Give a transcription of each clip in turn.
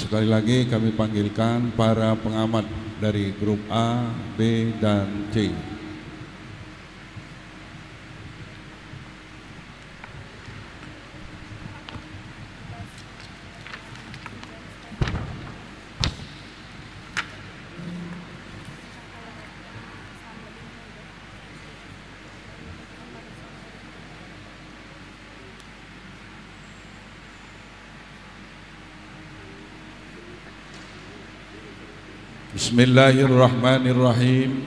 Sekali lagi kami panggilkan para pengamat dari grup A, B, dan C. Bismillahirrahmanirrahim.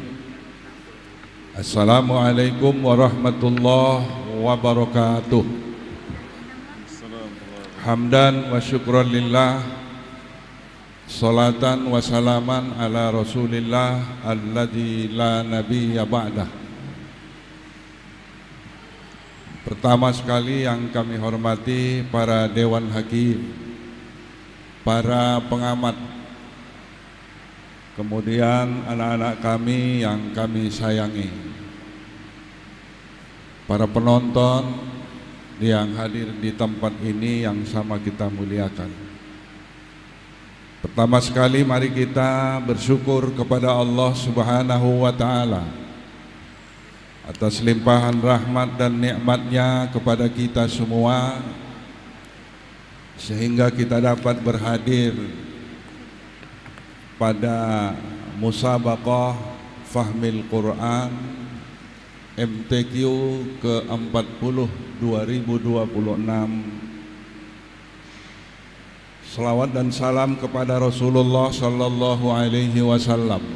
Assalamualaikum warahmatullahi wabarakatuh. Hamdan wa syukran lillah, salatan wa salaman ala rasulillah alladzi la nabiyya ba'dah. Pertama sekali yang kami hormati para dewan hakim, para pengamat, kemudian anak-anak kami yang kami sayangi, para penonton yang hadir di tempat ini yang sama kita muliakan. Pertama sekali mari kita bersyukur kepada Allah Subhanahu wa ta'ala atas limpahan rahmat dan nikmatnya kepada kita semua, sehingga kita dapat berhadir pada musabaqah Fahmil Quran MTQ ke-40 2026. Salawat dan salam kepada Rasulullah sallallahu alaihi wasallam.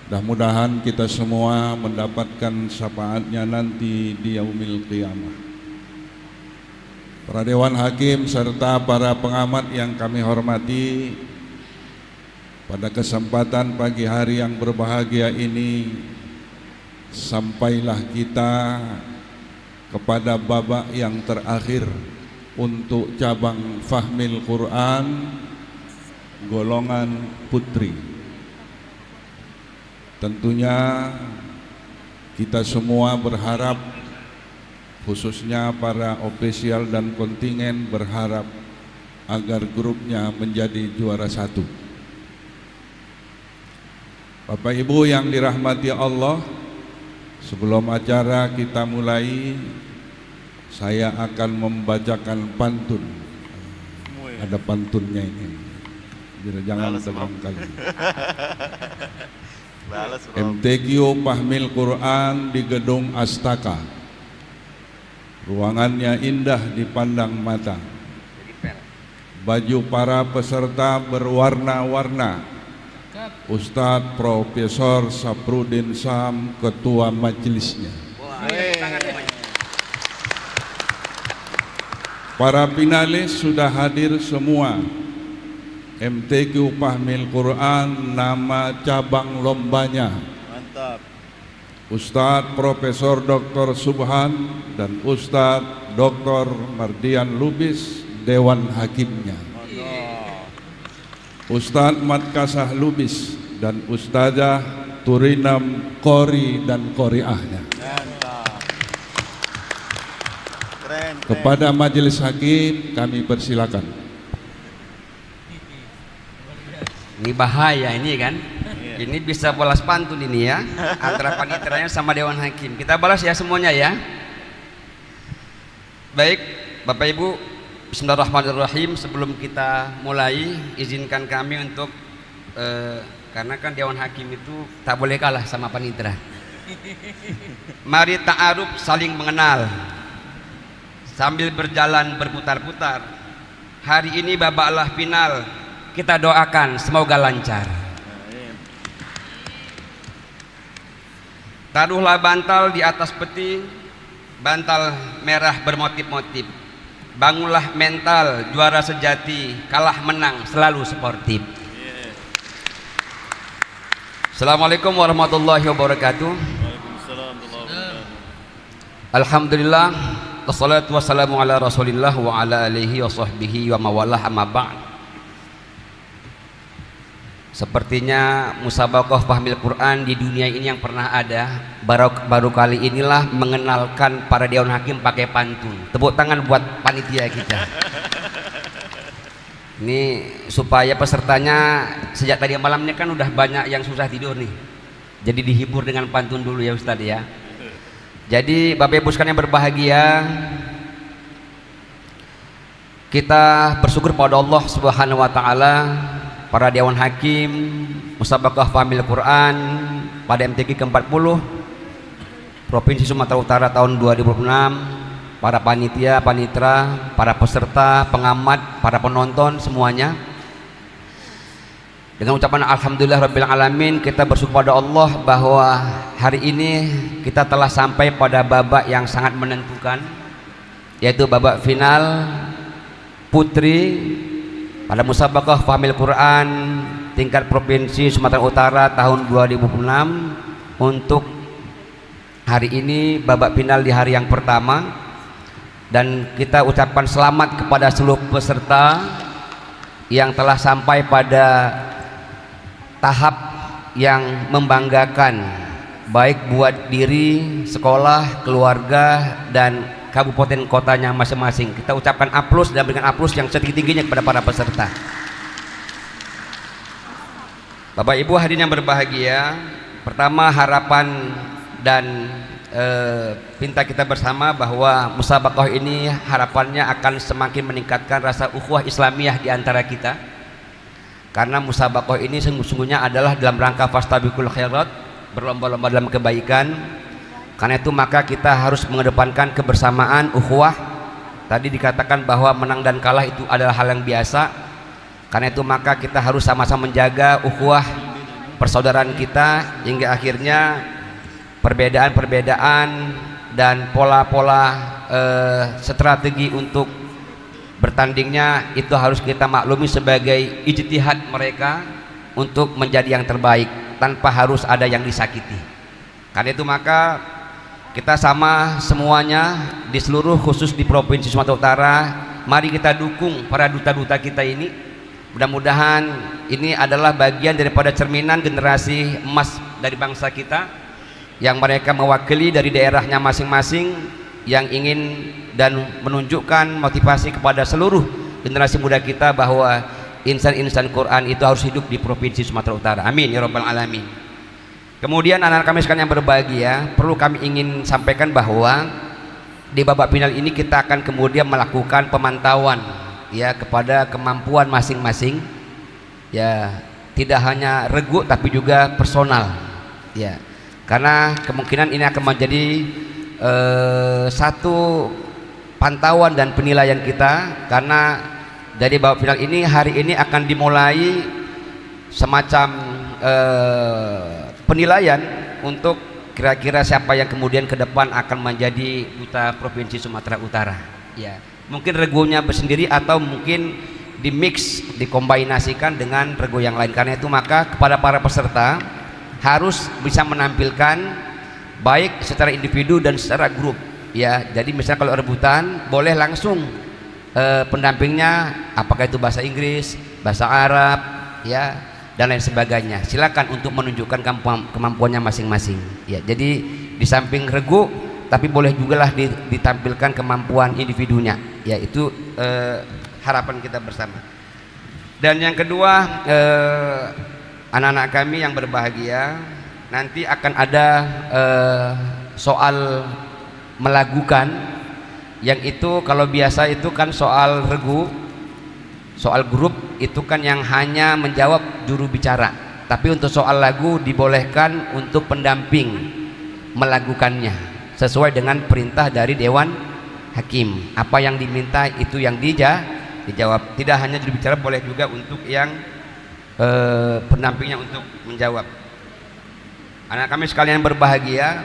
Mudah-mudahan kita semua mendapatkan syafaatnya nanti di yaumil qiyamah. Para dewan hakim serta para pengamat yang kami hormati, pada kesempatan pagi hari yang berbahagia ini, sampailah kita kepada babak yang terakhir untuk cabang Fahmil Quran golongan putri. Tentunya kita semua berharap, khususnya para ofisial dan kontingen berharap agar grupnya menjadi juara satu. Bapak Ibu yang dirahmati Allah, sebelum acara kita mulai, saya akan membacakan pantun. Ada pantunnya ini, biar jangan terbang kali. MTQ Fahmil Quran di Gedung Astaka. Ruangannya indah dipandang mata. Baju para peserta berwarna-warna. Ustadz Profesor Saprudin Sam, ketua majelisnya. Para finalis sudah hadir semua. MTQ Fahmil Quran, nama cabang lombanya. Mantap. Ustadz Profesor Dr. Subhan dan Ustadz Dr. Mardian Lubis, dewan hakimnya. Ustadz Matkasah Lubis dan Ustazah Turinam Qori dan Qoriahnya. Kepada majelis hakim kami persilakan. Ini bahaya ini kan. Ini bisa balas pantun ini ya, antara panitranya sama dewan hakim. Kita balas ya semuanya ya. Baik, Bapak Ibu, bismillahirrahmanirrahim. Sebelum kita mulai, izinkan kami untuk karena kan dewan hakim itu tak boleh kalah sama panitera. Mari ta'aruf, saling mengenal sambil berjalan berputar-putar. Hari ini babaklah final, kita doakan semoga lancar. Taruhlah bantal di atas peti, bantal merah bermotif-motif. Bangunlah mental, juara sejati, kalah menang selalu sportif. Assalamualaikum warahmatullahi wabarakatuh. Alhamdulillah, wassalatu wassalamu ala rasulillah wa ala alihi wa sahbihi wa mawalah, amma ba'd. Sepertinya musabaqah Fahmil Quran di dunia ini yang pernah ada, baru kali inilah mengenalkan para dewan hakim pakai pantun. Tepuk tangan buat panitia kita. Ini supaya pesertanya sejak tadi malamnya kan udah banyak yang susah tidur nih. Jadi dihibur dengan pantun dulu ya Ustadz ya. Jadi Bapak Ibu sekalian yang berbahagia, kita bersyukur pada Allah Subhanahu wa taala, para Dewan Hakim, Musabaqah Fahmil Quran pada MTQ ke-40 Provinsi Sumatera Utara tahun 2006, para panitia, panitra, para peserta, pengamat, para penonton semuanya. Dengan ucapan alhamdulillah rabbil alamin, kita bersyukur pada Allah bahwa hari ini kita telah sampai pada babak yang sangat menentukan, yaitu babak final putri pada Musabaqah Fahmil Quran tingkat Provinsi Sumatera Utara tahun 2006. Untuk hari ini babak final di hari yang pertama, dan kita ucapkan selamat kepada seluruh peserta yang telah sampai pada tahap yang membanggakan, baik buat diri, sekolah, keluarga, dan kabupaten kotanya masing-masing. Kita ucapkan aplaus dan berikan aplaus yang setinggi-tingginya kepada para peserta. Bapak Ibu hadirin yang berbahagia, pertama harapan dan pinta kita bersama bahwa musabaqah ini harapannya akan semakin meningkatkan rasa ukhuwah Islamiyah di antara kita. Karena musabaqah ini sungguh-sungguhnya adalah dalam rangka fastabiqul khairat, berlomba-lomba dalam kebaikan. Karena itu maka kita harus mengedepankan kebersamaan, ukhuwah. Tadi dikatakan bahwa menang dan kalah itu adalah hal yang biasa. Karena itu maka kita harus sama-sama menjaga ukhuwah persaudaraan kita, hingga akhirnya perbedaan-perbedaan dan pola-pola strategi untuk bertandingnya itu harus kita maklumi sebagai ijtihad mereka untuk menjadi yang terbaik tanpa harus ada yang disakiti. Karena itu maka kita sama semuanya di seluruh, khusus di Provinsi Sumatera Utara, mari kita dukung para duta-duta kita ini. Mudah-mudahan ini adalah bagian daripada cerminan generasi emas dari bangsa kita, yang mereka mewakili dari daerahnya masing-masing, yang ingin dan menunjukkan motivasi kepada seluruh generasi muda kita bahwa insan-insan Quran itu harus hidup di Provinsi Sumatera Utara. Amin ya rabbal alamin. Kemudian anak-anak kami sekalian yang berbahagia, perlu kami ingin sampaikan bahwa di babak final ini kita akan kemudian melakukan pemantauan ya kepada kemampuan masing-masing, ya tidak hanya regu tapi juga personal ya, karena kemungkinan ini akan menjadi satu pantauan dan penilaian kita. Karena dari babak final ini, hari ini akan dimulai semacam penilaian untuk kira-kira siapa yang kemudian ke depan akan menjadi duta Provinsi Sumatera Utara ya. Mungkin regunya bersendiri atau mungkin dimix, dikombinasikan dengan regu yang lain. Karena itu maka kepada para peserta harus bisa menampilkan baik secara individu dan secara grup ya. Jadi misalnya kalau rebutan boleh langsung pendampingnya, apakah itu bahasa Inggris, bahasa Arab ya, dan lain sebagainya. Silakan untuk menunjukkan kemampuannya masing-masing ya. Jadi di samping regu tapi boleh juga lah ditampilkan kemampuan individunya ya. Itu harapan kita bersama. Dan yang kedua, anak-anak kami yang berbahagia, nanti akan ada soal melagukan, yang itu kalau biasa itu kan soal regu, soal grup itu kan yang hanya menjawab juru bicara. Tapi untuk soal lagu dibolehkan untuk pendamping melagukannya sesuai dengan perintah dari Dewan Hakim. Apa yang diminta itu yang dijawab. Tidak hanya juru bicara, boleh juga untuk yang pendampingnya untuk menjawab. Anak kami sekalian berbahagia,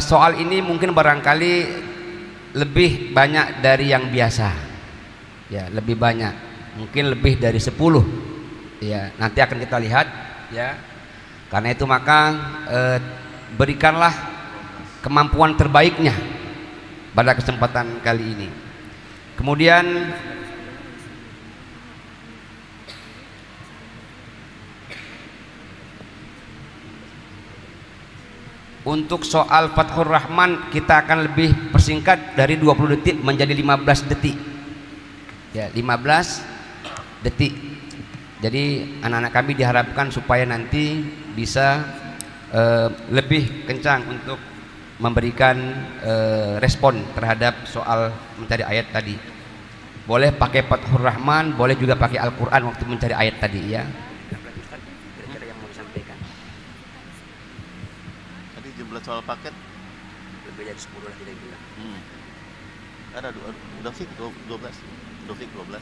soal ini mungkin barangkali lebih banyak dari yang biasa ya, lebih banyak, mungkin lebih dari 10 ya, nanti akan kita lihat ya. Karena itu maka berikanlah kemampuan terbaiknya pada kesempatan kali ini. Kemudian untuk soal Fathur Rahman kita akan lebih persingkat dari 20 detik menjadi 15 detik ya, 15 detik. Jadi anak-anak kami diharapkan supaya nanti bisa lebih kencang untuk memberikan respon terhadap soal mencari ayat tadi. Boleh pakai Fathur Rahman, boleh juga pakai Al-Quran waktu mencari ayat tadi ya. Kira-kira yang mau disampaikan. Tadi jumlah soal paket Lebih dari 10 lah kira-kira. ada udah fix 12. Udah fix 12.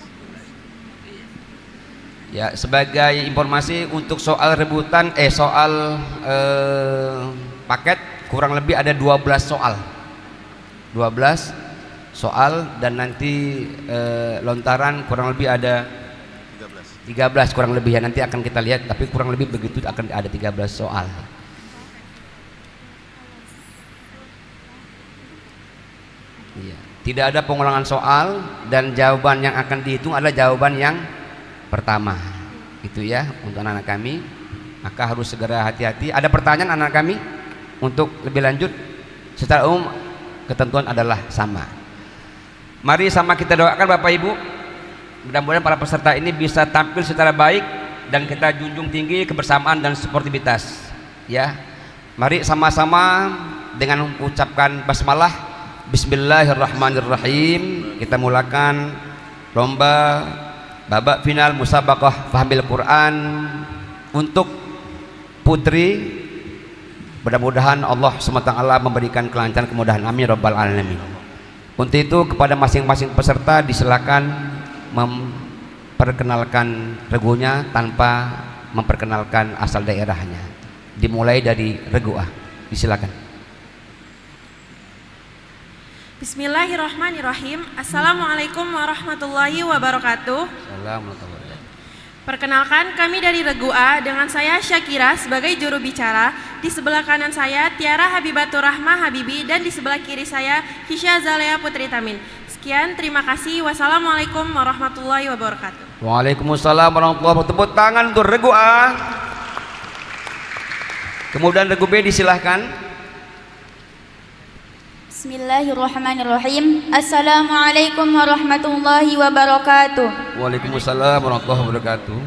Ya, sebagai informasi untuk soal rebutan paket kurang lebih ada 12 soal. 12 soal dan nanti lontaran kurang lebih ada 13 kurang lebih ya, nanti akan kita lihat, tapi kurang lebih begitu akan ada 13 soal. Iya. Tidak ada pengulangan soal dan jawaban yang akan dihitung adalah jawaban yang pertama. Itu ya untuk anak-anak kami. Maka harus segera hati-hati. Ada pertanyaan anak kami untuk lebih lanjut? Secara umum ketentuan adalah sama. Mari sama kita doakan Bapak Ibu. Mudah-mudahan para peserta ini bisa tampil secara baik dan kita junjung tinggi kebersamaan dan sportivitas. Ya. Mari sama-sama dengan mengucapkan basmalah. Bismillahirrahmanirrahim. Kita mulakan lomba babak final musabaqah Fahmil Quran untuk putri. Mudah-mudahan Allah SWT memberikan kelancaran, kemudahan. Amin rabbal alamin. Untuk itu kepada masing-masing peserta disilakan memperkenalkan regunya tanpa memperkenalkan asal daerahnya. Dimulai dari regu A. Disilakan. Bismillahirrahmanirrahim. Assalamualaikum warahmatullahi wabarakatuh. Assalamualaikum. Perkenalkan, kami dari Regu A dengan saya Syakira sebagai juru bicara. Di sebelah kanan saya Tiara Habibatur Rahmah Habibi dan di sebelah kiri saya Hisya Zalea Putri Tamin. Sekian, terima kasih. Wassalamualaikum warahmatullahi wabarakatuh. Waalaikumsalam warahmatullahi wabarakatuh. Tepuk tangan untuk Regu A. Kemudian Regu B disilahkan. Bismillahirrahmanirrahim. Assalamualaikum warahmatullahi wabarakatuh. Waalaikumsalam warahmatullahi wabarakatuh.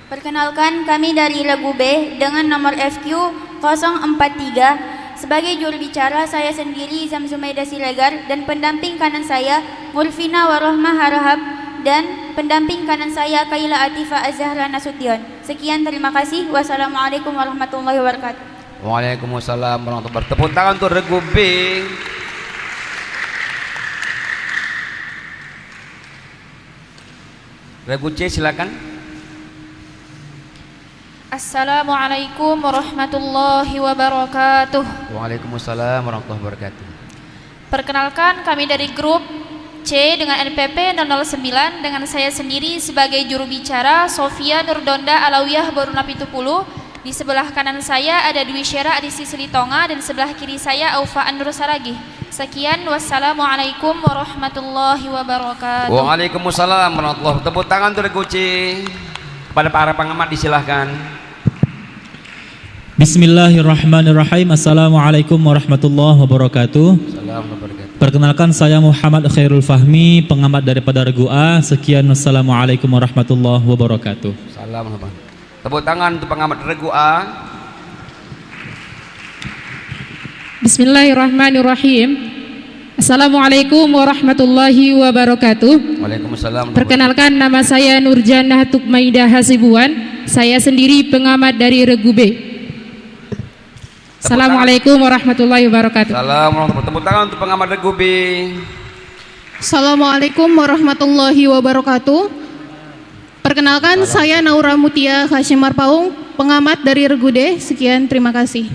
Perkenalkan, kami dari Regu B dengan nomor FQ 043. Sebagai juru bicara saya sendiri Zamzumaida Siregar dan pendamping kanan saya Murfina Warohmah Harahab dan pendamping kanan saya Kaila Atifa Azhara Nasution. Sekian, terima kasih. Wassalamualaikum warahmatullahi wabarakatuh. Waalaikumsalam warahmatullahi wabarakatuh. Tepuk tangan untuk Regu B. Regu C silakan. Assalamualaikum warahmatullahi wabarakatuh. Waalaikumsalam warahmatullahi wabarakatuh. Perkenalkan, kami dari grup C dengan NPP 009 dengan saya sendiri sebagai juru bicara Sofia Nurdonda Alawiyah Borunapitupulu. Di sebelah kanan saya ada Dwi Syera Adisi Selitonga dan sebelah kiri saya Aufa An-Nur Saragih. Sekian, wassalamualaikum warahmatullahi wabarakatuh. Waalaikumsalam warahmatullahi wabarakatuh. Tepuk tangan untuk Regu C. Kepada para pengamat disilahkan. Bismillahirrahmanirrahim. Assalamualaikum warahmatullahi wabarakatuh. Assalamualaikum. Perkenalkan, saya Muhammad Khairul Fahmi, pengamat daripada Regu A. Sekian, wassalamualaikum warahmatullahi wabarakatuh. Assalamualaikum. Tepuk tangan untuk pengamat Regu A. Bismillahirrahmanirrahim. Assalamualaikum warahmatullahi wabarakatuh. Waalaikumsalam. Perkenalkan, nama saya Nurjanah Tukmaidah Hasibuan. Saya sendiri pengamat dari Regu B. Assalamualaikum warahmatullahi wabarakatuh. Assalamualaikum. Tepuk tangan untuk pengamat Regu B. Assalamualaikum warahmatullahi wabarakatuh. Perkenalkan, saya Naura Mutia Hashim Marpaung, pengamat dari Regu D. Sekian, terima kasih.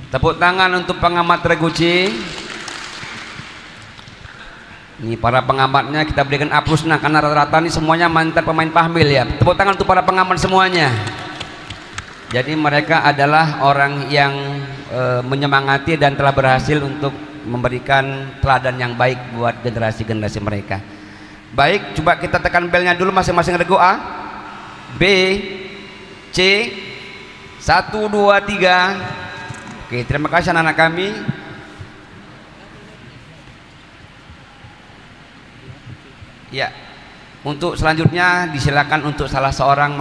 Tepuk tangan untuk pengamat Regu C. Ini para pengamatnya kita berikan aplaus nah, karena rata-rata ini semuanya mantan pemain Fahmil ya. Tepuk tangan untuk para pengamat semuanya. Jadi mereka adalah orang yang menyemangati dan telah berhasil untuk memberikan teladan yang baik buat generasi-generasi mereka. Baik, coba kita tekan belnya dulu masing-masing Regu A, B, C, 1, 2, 3. Oke, terima kasih anak-anak kami. Ya. Untuk selanjutnya disilakan untuk salah seorang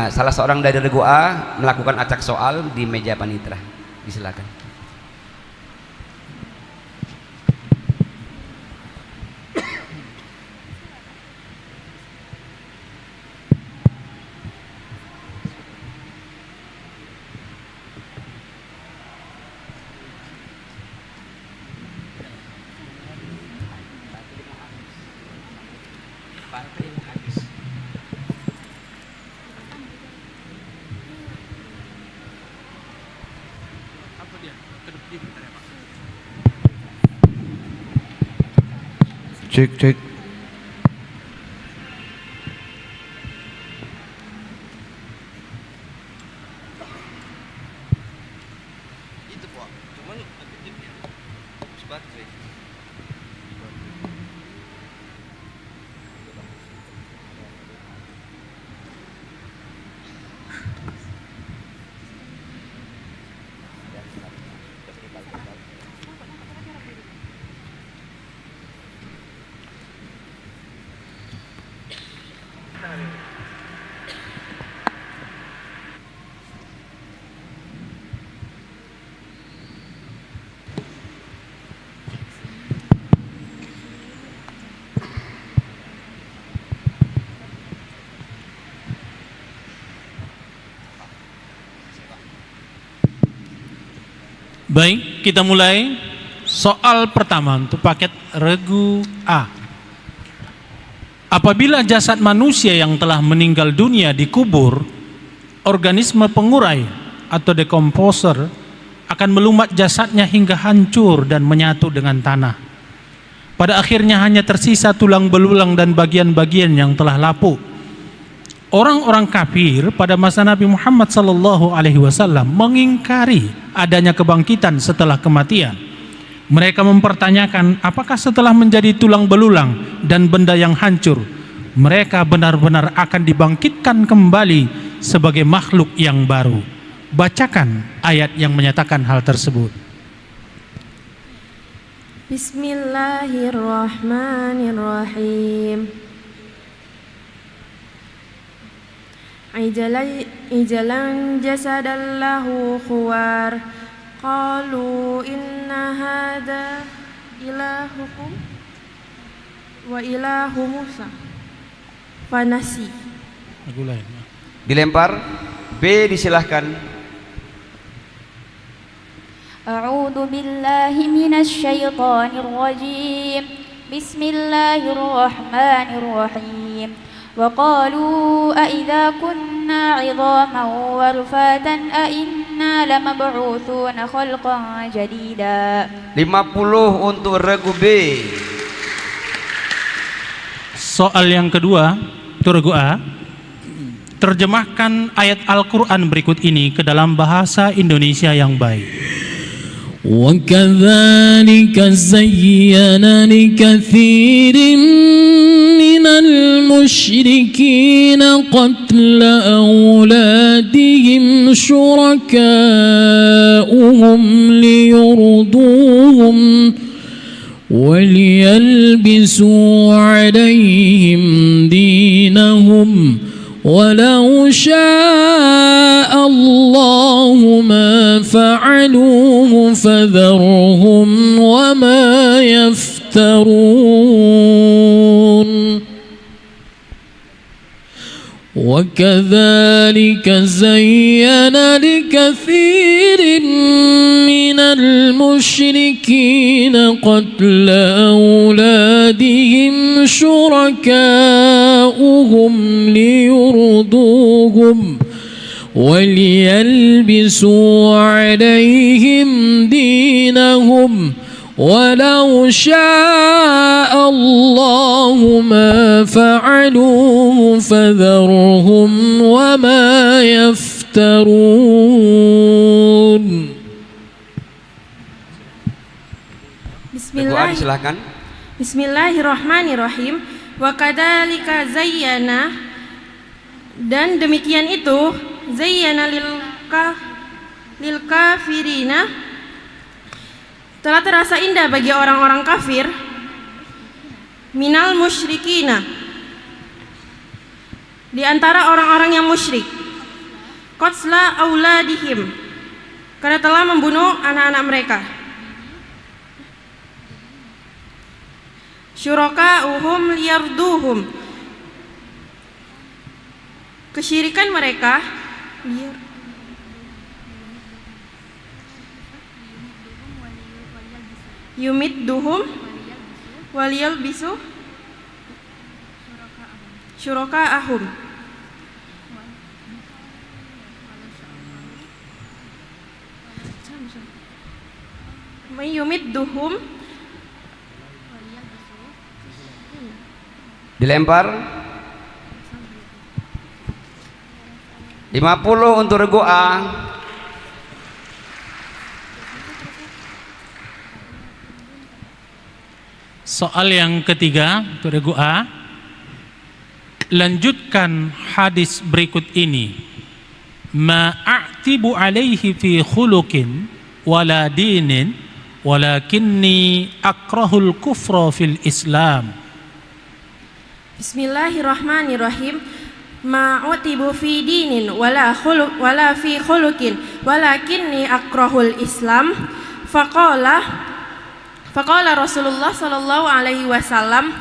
salah seorang dari regu A melakukan acak soal di meja panitera. Disilakan. Cek. Itu Pak, cuman sebagai Baik, kita mulai soal pertama untuk paket regu A. Apabila jasad manusia yang telah meninggal dunia dikubur, organisme pengurai atau dekomposer akan melumat jasadnya hingga hancur dan menyatu dengan tanah. Pada akhirnya hanya tersisa tulang belulang dan bagian-bagian yang telah lapuk. Orang-orang kafir pada masa Nabi Muhammad SAW mengingkari adanya kebangkitan setelah kematian. Mereka mempertanyakan apakah setelah menjadi tulang belulang dan benda yang hancur, mereka benar-benar akan dibangkitkan kembali sebagai makhluk yang baru. Bacakan ayat yang menyatakan hal tersebut. Bismillahirrahmanirrahim. Ijalan jasadan lahu khuwar qalu inna hadha ilahukum wa ilahu Musa fanasi. Dilempar. B disilahkan. A'udzu billahi minasy syaithanir rajim. Bismillahirrahmanirrahim. وقالوا أإذا كنا عظاما ورفاتا أإنا لمبعوثون خلقا جديدا. 50 untuk regu B. Soal yang kedua untuk regu A. Terjemahkan ayat Al-Quran berikut ini ke dalam bahasa Indonesia yang baik. وَكَذَلِكَ زَيَّنَ لِكَثِيرٍ مِنَ الْمُشْرِكِينَ قَتْلَ أَوْلَادِهِمْ شُرَكَاؤُهُمْ لِيُرْدُوهُمْ وَلِيَلْبِسُوا عَلَيْهِمْ دِينَهُمْ وَلَوْ شَاءَ اللَّهُ مَا فَعَلُوهُ فَذَرْهُمْ وَمَا يَفْتَرُونَ. وَكَذَلِكَ زَيَّنَ لِكَثِيرٍ مِنَ الْمُشْرِكِينَ قَتْلَ أَوْلَادِهِمْ شُرَكَاؤُهُمْ لِيُرْدُوهُمْ وَلِيَلْبِسُوا عَلَيْهِمْ دِينَهُمْ وَلَوْ شَاءَ اللَّهُ مَا فَعَلُوهُ فَذَرْهُمْ وَمَا يَفْتَرُونَ. Silakan. Bismillahirrahmanirrahim. Wa kadzalika zayyana, dan demikian itu zayyana lil kafirina, telah terasa indah bagi orang-orang kafir minal musyrikina, di antara orang-orang yang musyrik, qatla auladihim, karena telah membunuh anak-anak mereka, syuraka'uhum liyarduhum, kesyirikan mereka yumidduhum waliyalbisu syuraka'ahum, yumidduhum, dilempar. 50 untuk regu A. Soal yang ketiga untuk regu A. Lanjutkan hadis berikut ini. Ma'atibu alaihi fi khuluqin wala dinin walakinni akrahul kufra fil Islam. Bismillahirrahmanirrahim. Ma'utibu fi dinin wala fi khuluqin walakinni akrahul Islam. Faqala Rasulullah sallallahu alaihi wasallam,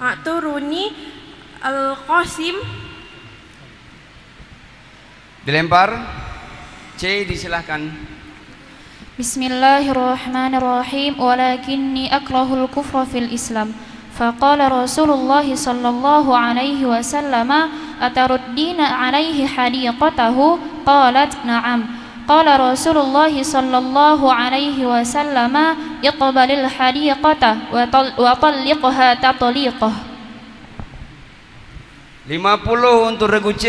aturuni al-Qasim. Dilempar. C, disilahkan. Bismillahirrahmanirrahim. Walakinni akrahul kufra fil Islam. Faqala Rasulullah sallallahu alaihi wasallam, ataruddina alaihi hadiqatahu? Qalat na'am. Qala Rasulullah sallallahu alaihi wasallam, iqbalil hadiqata wa talliqha tatliqah. 50 untuk regu C.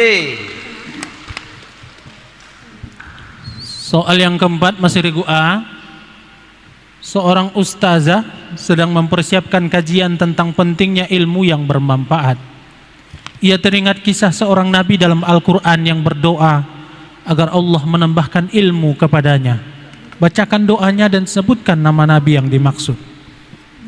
Soal yang keempat masih regu A. Seorang ustazah sedang mempersiapkan kajian tentang pentingnya ilmu yang bermanfaat. Ia teringat kisah seorang nabi dalam Al-Quran yang berdoa agar Allah menambahkan ilmu kepadanya. Bacakan doanya dan sebutkan nama nabi yang dimaksud.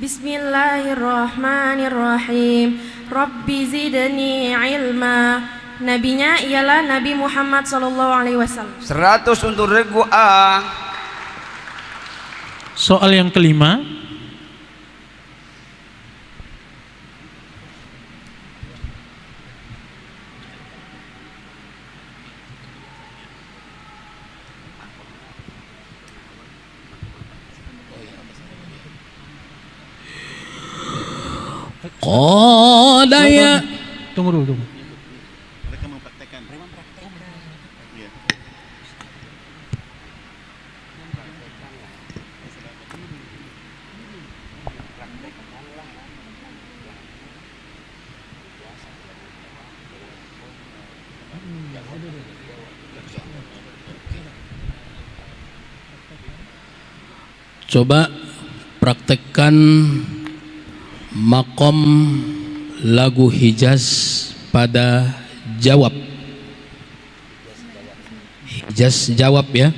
Bismillahirrahmanirrahim. Rabbi zidni ilma. Nabinya ialah Nabi Muhammad sallallahu alaihi wasallam. 100 untuk regu A. Soal yang kelima. Qala ya. Tunggu dulu. Mereka mempraktekkan. Ya. Coba praktekkan makom lagu Hijaz pada jawab. Hijaz jawab ya.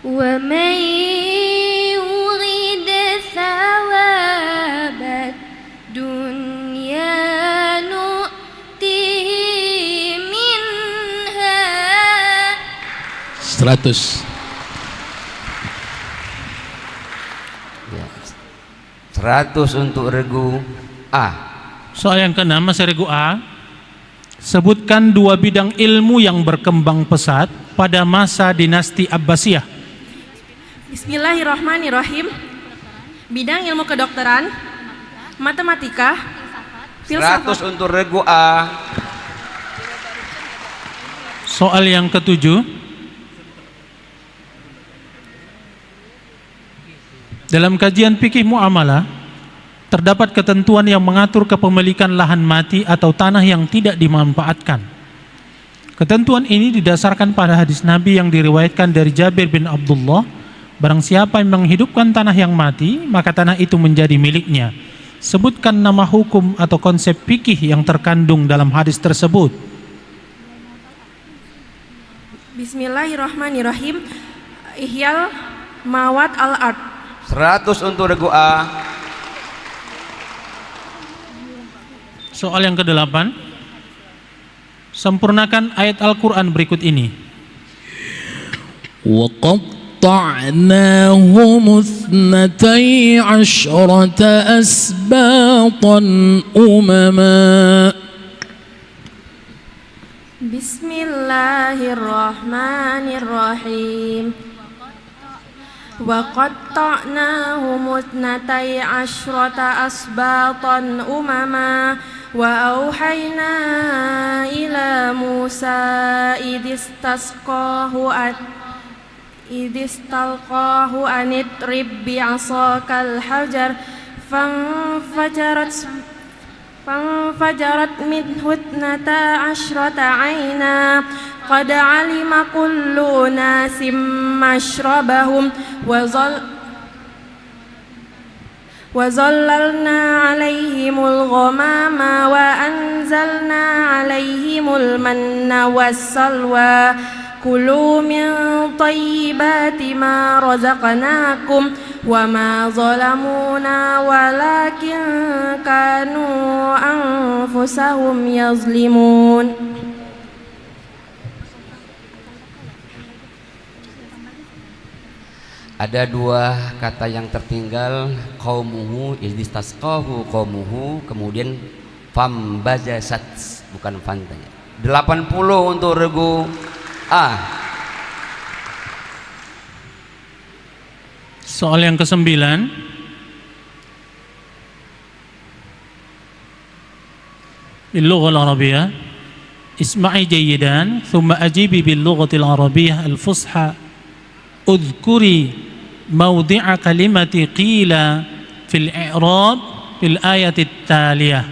Wa man yurid thawabat dunya nu'tihi minha. 100. 100 untuk regu A. Soal yang keenam masih regu A. Sebutkan 2 bidang ilmu yang berkembang pesat pada masa dinasti Abbasiyah. Bismillahirrahmanirrahim. Bidang ilmu kedokteran, matematika, filsafat. 100 untuk regu A. Soal yang ketujuh. Dalam kajian fikih muamalah terdapat ketentuan yang mengatur kepemilikan lahan mati atau tanah yang tidak dimanfaatkan. Ketentuan ini didasarkan pada hadis Nabi yang diriwayatkan dari Jabir bin Abdullah, barang siapa yang menghidupkan tanah yang mati, maka tanah itu menjadi miliknya. Sebutkan nama hukum atau konsep fikih yang terkandung dalam hadis tersebut. Bismillahirrahmanirrahim. Ihyal mawat al-ard. 100 untuk regu A. Soal yang ke-8. Sempurnakan ayat Al-Quran berikut ini. وَقَطَّعْنَاهُمُ اثْنَتَيْ عَشْرَةَ أَسْبَاطًا أُمَمًا. Bismillahirrahmanirrahim. وَقَطَّعْنَاهُمُ اثْنَتَيْ عَشْرَةَ أَسْبَاطًا أُمَمًا وَأَوْحَيْنَا إِلَى مُوسَى إِذِ اسْتَلْقَاهُ أَنِ اضْرِب بِّعَصَاكَ الْحَجَرَ فانفجرت منه اثنتا عشرة عينا قد علم كل أناس مشربهم وظللنا عليهم الغمام وأنزلنا عليهم المن والسلوى كلوا من طيبات ما رزقناكم وما ظلمونا ولكن كانوا أنفسهم يظلمون. Ada dua kata yang tertinggal, qaumuhu istasqahu qaumuhu, kemudian fambajasat, bukan fantanya. 80 untuk regu A. Soal yang ke-9. Bil-lughah al-arabiyyah isma'i jayyidan thumma ajibi bil-lughati al-arabiyyah al-fusha udhkuri mawdi'a kalimati qila fil i'rab fil ayati at-taliyah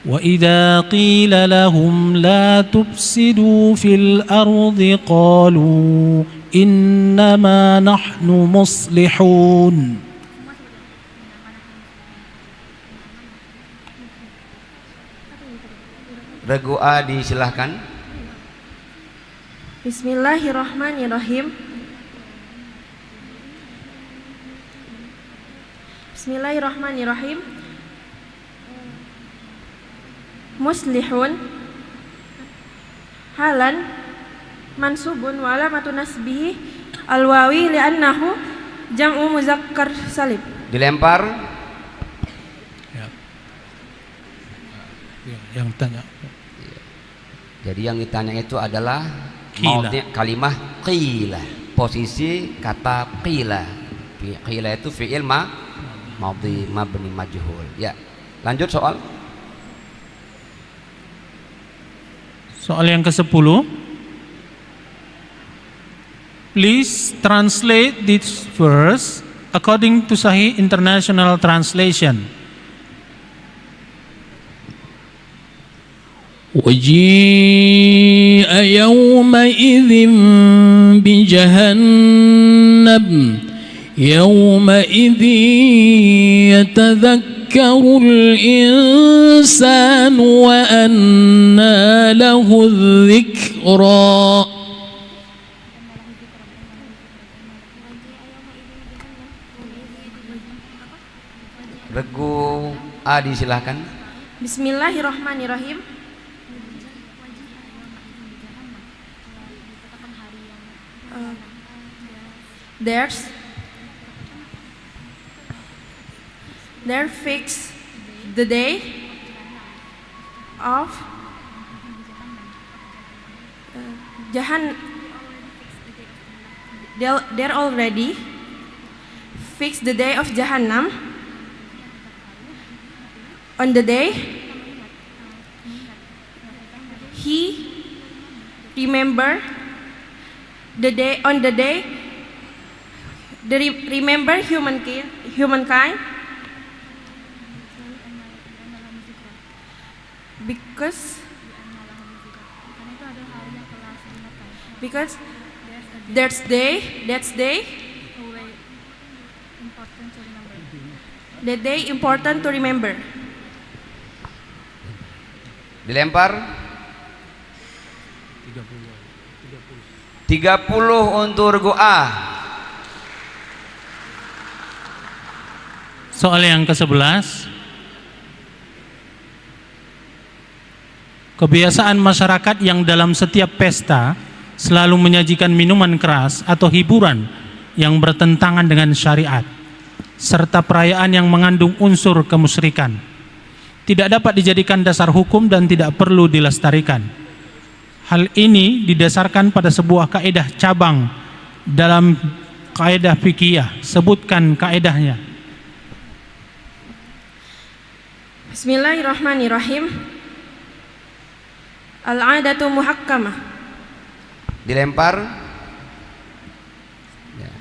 wa idza qila lahum la tufsidu fil ardi qalu innama nahnu muslihun. Regu A disilahkan. Bismillahirrahmanirrahim. Bismillahirrahmanirrahim. Muslihun halan mansubun wa alamatu nasbihi alwawi li'annahu jam'u muzakkar salim. Dilempar. Yang tanya. Jadi yang ditanya itu adalah kalimah qila, posisi kata qila. Qila itu fi'il madhi mabni majhul. Ya, lanjut soal. Soal yang ke-10. Please translate this verse according to Sahih International Translation. وجيء يومئذ بجهنم يومئذ يتذكر الإنسان وأنى له الذكرى. Regu A disilahkan. Bismillahirrahmanirrahim. There fix the day of there already fix the day of Jahannam. On the day he remember the day on the day remember humankind because because that's that day important to remember. Dilempar. 30 untuk regu A. Soal yang ke-11. Kebiasaan masyarakat yang dalam setiap pesta selalu menyajikan minuman keras atau hiburan yang bertentangan dengan syariat serta perayaan yang mengandung unsur kemusyrikan tidak dapat dijadikan dasar hukum dan tidak perlu dilestarikan. Hal ini didasarkan pada sebuah kaidah cabang dalam kaidah fikih. Sebutkan kaidahnya. Bismillahirrahmanirrahim. Al-'adatu muhakkamah. Dilempar. Ya.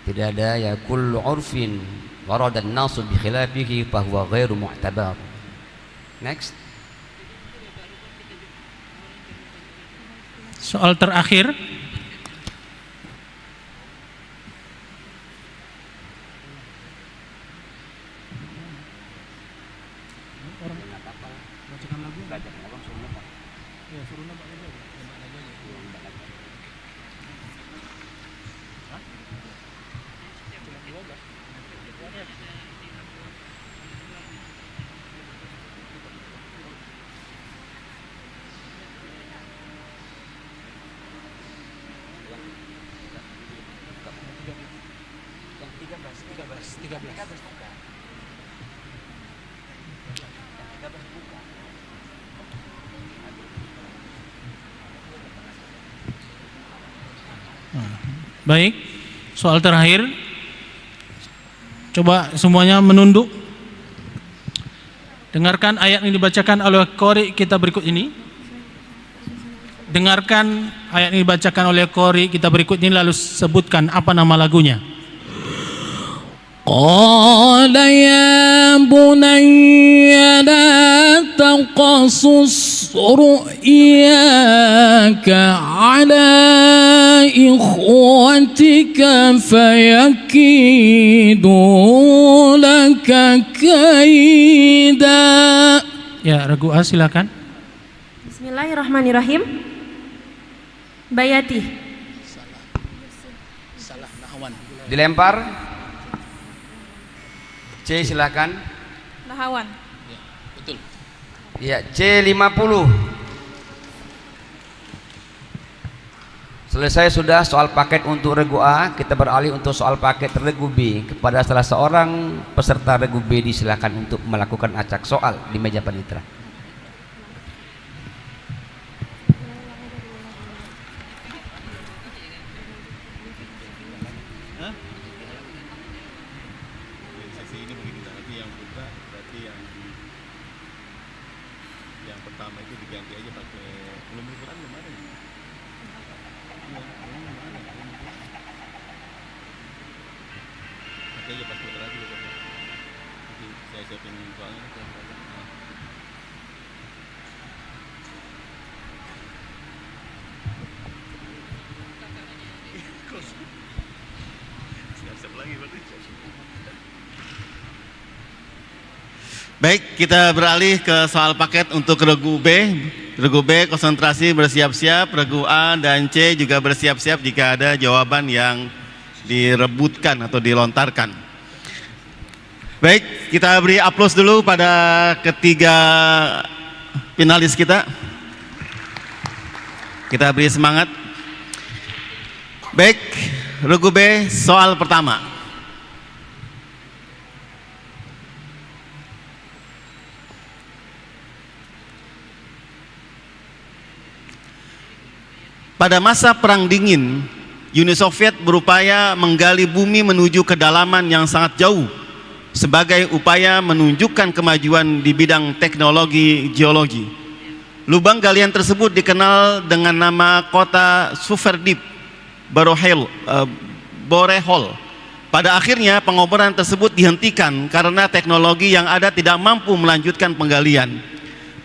Tidak ada ya kullu 'urfin warada an-nasu bi khilafihi fa huwa ghairu mu'tabar. Next. Soal terakhir. Baik, soal terakhir. Coba semuanya menunduk. Dengarkan ayat yang dibacakan oleh qari kita berikut ini. Dengarkan ayat yang dibacakan oleh qari kita berikut ini, lalu sebutkan apa nama lagunya. Qala ya bunayya la taqasus ru'yaka ala ikhwatika fayakidu laka kaida. Ya, regu A silakan. Bismillahirrahmanirrahim. Bayati. Dilempar. C silakan. Nahawan. Ya, betul. Ya, C50. Selesai sudah soal paket untuk regu A, kita beralih untuk soal paket regu B. Kepada salah seorang peserta regu B disilakan untuk melakukan acak soal di meja panitera. Baik, kita beralih ke soal paket untuk regu B. Regu B konsentrasi bersiap-siap, regu A dan C juga bersiap-siap jika ada jawaban yang direbutkan atau dilontarkan. Baik, kita beri aplaus dulu pada ketiga finalis kita. Kita beri semangat. Baik, regu B soal pertama. Pada masa Perang Dingin, Uni Soviet berupaya menggali bumi menuju kedalaman yang sangat jauh sebagai upaya menunjukkan kemajuan di bidang teknologi geologi. Lubang galian tersebut dikenal dengan nama kota Sverdlovsk Borehol. Pada akhirnya pengoboran tersebut dihentikan karena teknologi yang ada tidak mampu melanjutkan penggalian.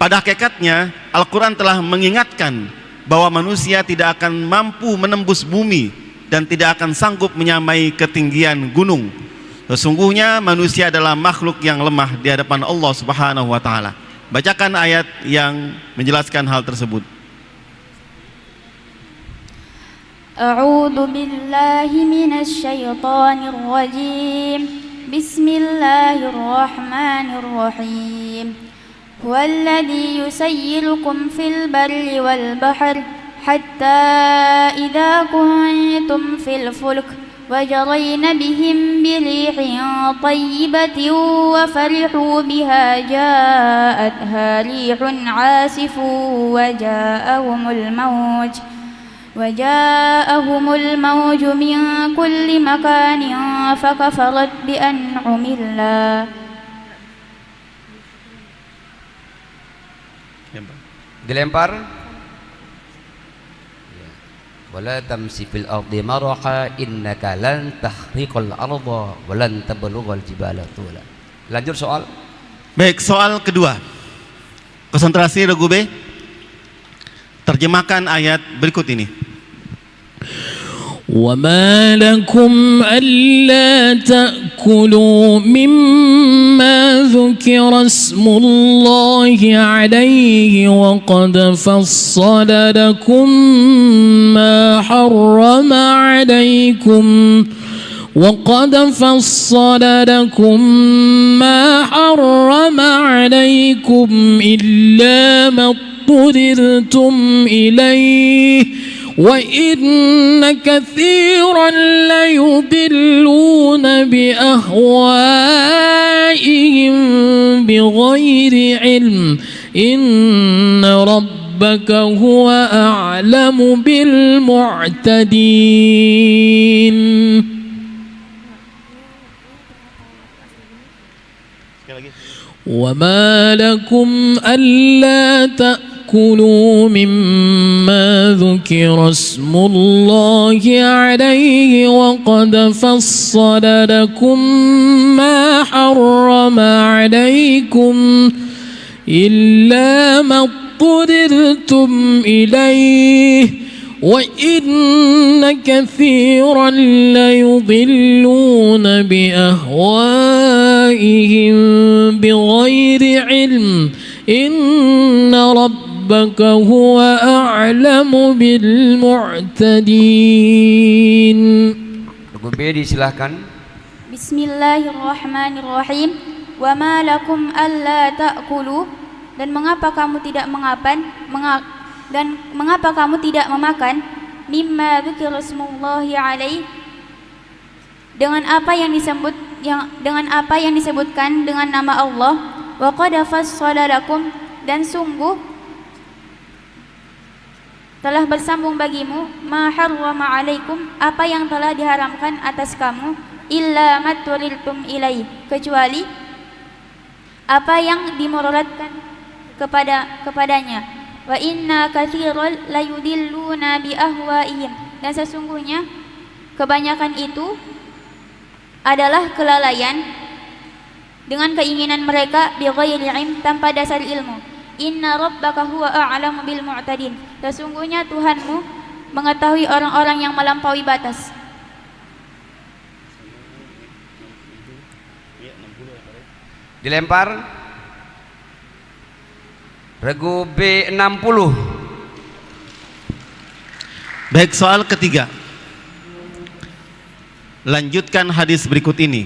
Pada hakikatnya Al-Quran telah mengingatkan bahwa manusia tidak akan mampu menembus bumi dan tidak akan sanggup menyamai ketinggian gunung. Sesungguhnya manusia adalah makhluk yang lemah di hadapan Allah Subhanahu wa taala. Bacakan ayat yang menjelaskan hal tersebut. A'udzu billahi minasy syaithanir rajim. Bismillahirrahmanirrahim. Huwallazi yusayyirukum fil barri wal bahri hatta idza kuntum fil fulk وجرين بهم بريح طيبة وفرحوا بها جاءتها ريح عاصف وجاءهم الموج من كل مكان فكفرت بأنعم الله. Dilempar. Wala tamsi fil ardi maraha innaka lan tahriqal arda wa lan tablughal jibala tula. Lanjut soal. Baik, soal kedua. Konsentrasi regu B. Terjemahkan ayat berikut ini. وما لكم ألا تأكلوا مما ذكر اسم الله عليه وقد فصل لكم ما حرم عليكم إلا ما اضطررتم إليه وإن كثيرا ليضلون بأهوائهم بغير علم إن ربك هو أعلم بالمعتدين. وما لكم ألا تأكلوا مما ذكر اسم الله عليه وقد فصل لكم ما حرم عليكم إلا ما اضطررتم إليه وإن كثيرا ليضلون بأهوائهم بغير علم إن ربك هو أعلم بالمعتدين. Regu B disilahkan. Bismillahirrahmanirrahim. Wa ma lakum alla ta'kulu, dan mengapa kamu tidak memakan mimma dzukira smullahi alaih, dengan apa yang disebutkan dengan nama Allah, wa qad fassala lakum, dan sungguh telah bersambung bagimu, ma harrama alaikum, apa yang telah diharamkan atas kamu, illa matturiltum ilaih, kecuali apa yang dimudaratkan kepadanya. Wa inna katsiran layudilluna bi ahwaihim, dan sesungguhnya kebanyakan itu adalah kelalaian dengan keinginan mereka, bi ghairi ilm, tanpa dasar ilmu. Inna rabbaka huwa a'lamu bil mu'tadin, sesungguhnya Tuhanmu mengetahui orang-orang yang melampaui batas. Dilempar. Regu B 60. Baik, soal ketiga. Lanjutkan hadis berikut ini.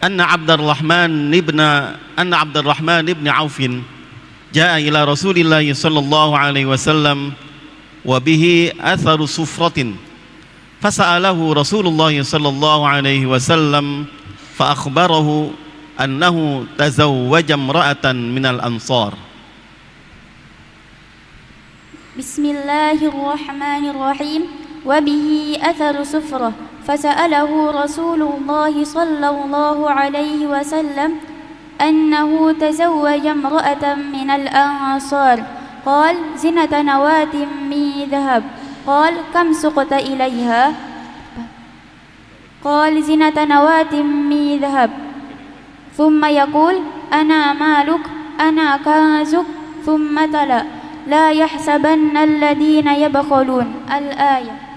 Anna Abdurrahman ibn Auf jaa ila Rasulillah sallallahu alaihi wasallam wa bihi atharu sufratin. Fasa'alahu Rasulullah sallallahu alaihi wasallam fa akhbarahu annahu tazawwaja imra'atan minal ansar. Bismillahirrahmanirrahim. Wa bihi atharu sufrah fasa'alahu Rasulullah sallallahu alaihi wasallam annahu tazawwaja imra'atan minal ansar. Qal zinata nawatin min dhahab. Qal kam suqta ilayha? Qal zinata nawatin min dhahab. Thumma yaqul ana maluk ana kanzuk. Thumma tala لا يحسبن الذين يبخلون. الآية.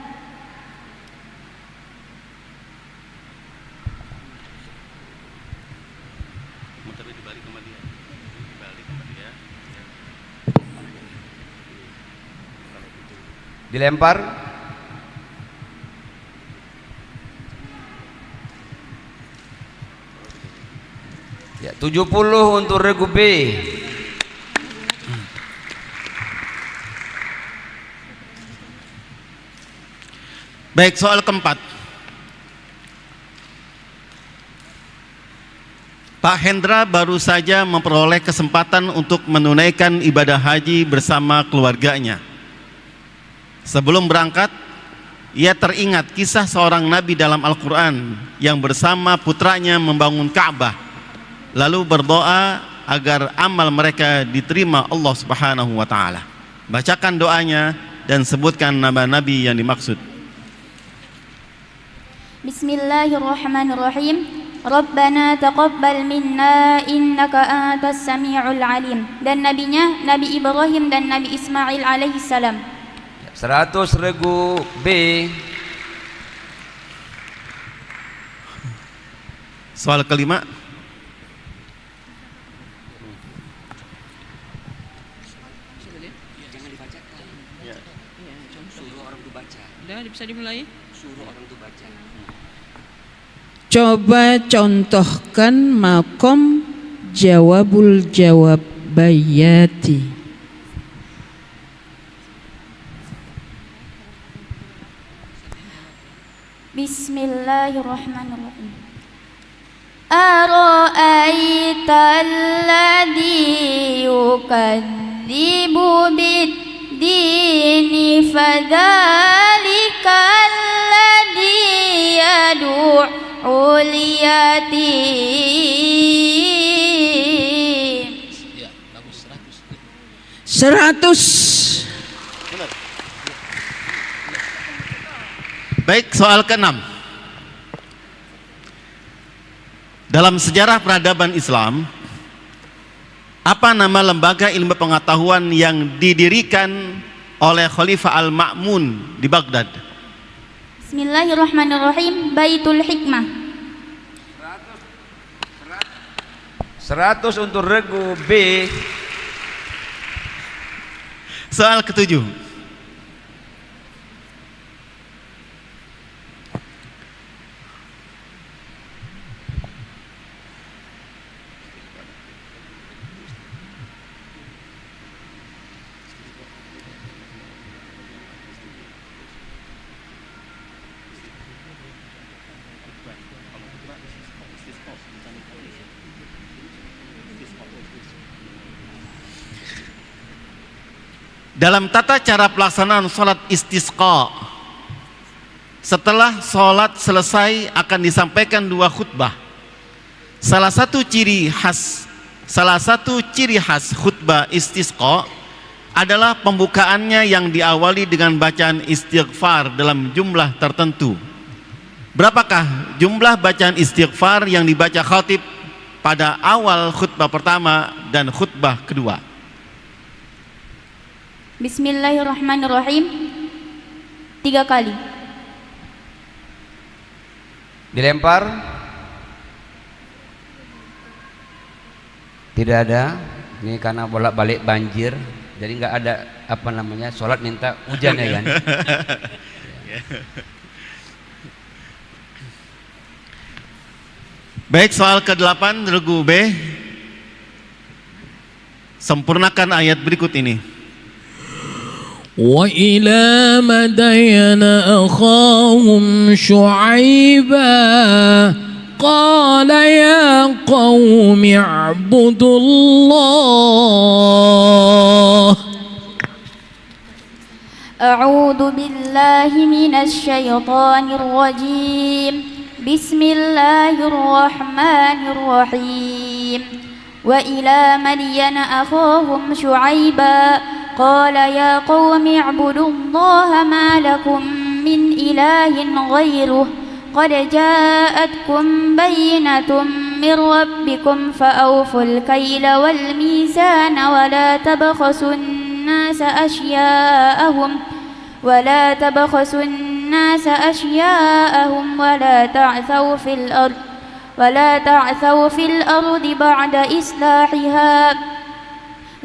Dilempar. Ya, 70 untuk regu B. Baik, soal keempat. Pak Hendra baru saja memperoleh kesempatan untuk menunaikan ibadah haji bersama keluarganya. Sebelum berangkat, ia teringat kisah seorang nabi dalam Al-Quran yang bersama putranya membangun Ka'bah, lalu berdoa agar amal mereka diterima Allah Subhanahu wa Ta'ala. Bacakan doanya dan sebutkan nama nabi yang dimaksud. Bismillahirrahmanirrahim. Rabbana taqabbal minna innaka antas sami'ul alim. Dan nabinya Nabi Ibrahim dan Nabi Ismail alaihi salam. 100 regu B. Soal kelima. Jangan dibacakan. Suruh orang tuh baca. Udah bisa dimulai. Suruh orang tuh baca. Coba contohkan makom jawabul jawab bayati. Bismillahirrahmanirrahim. Ara'aita alladhi yukadzibu bid-dini fadhalika alladhi yad'ul yatim. Ya, bagus 100. Baik, soal ke-6. Dalam sejarah peradaban Islam, apa nama lembaga ilmu pengetahuan yang didirikan oleh Khalifah Al-Ma'mun di Baghdad? Bismillahirrahmanirrahim. Baitul Hikmah. 100 untuk regu B. Soal ke-7. Dalam tata cara pelaksanaan sholat istisqa, setelah sholat selesai akan disampaikan 2 khutbah. Salah satu ciri khas khutbah istisqa adalah pembukaannya yang diawali dengan bacaan istighfar dalam jumlah tertentu. Berapakah jumlah bacaan istighfar yang dibaca khatib pada awal khutbah pertama dan khutbah kedua? Bismillahirrahmanirrahim. 3 kali. Dilempar. Tidak ada. Ini karena bolak-balik banjir, jadi nggak ada sholat minta hujan ya kan. Baik, soal ke-8 regu B. Sempurnakan ayat berikut ini. وإلى مدين أخاهم شعيبا قال يا قوم اعبدوا الله. أعوذ بالله من الشيطان الرجيم. بسم الله الرحمن الرحيم. وإلى مدين أخاهم شعيبا قال يا قوم اعبدوا الله ما لكم من إله غيره قد جاءتكم بينة من ربكم فأوفوا الكيل والميزان ولا تبخسوا الناس أشياءهم ولا تعثوا في الأرض بعد إصلاحها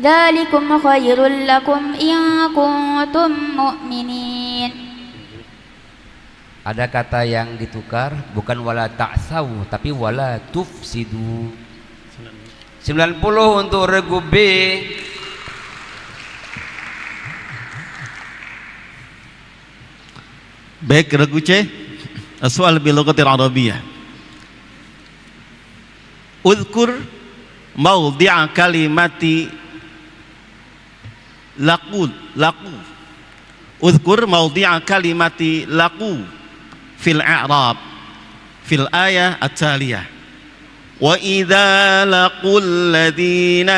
ذلكم خير لكم إن كنتم مؤمنين. Ada kata yang ditukar, bukan wala ta'saw tapi wala tufsidu. 90 untuk regu B. Baik, regu C. Soal bil lughatil arabiyyah. Udhkur mawdi'a kalimati laqu. Udhkur mawdi'a kalimati laqu fil i'rab fil ayah at-taliyah. Wa idza laqul ladzina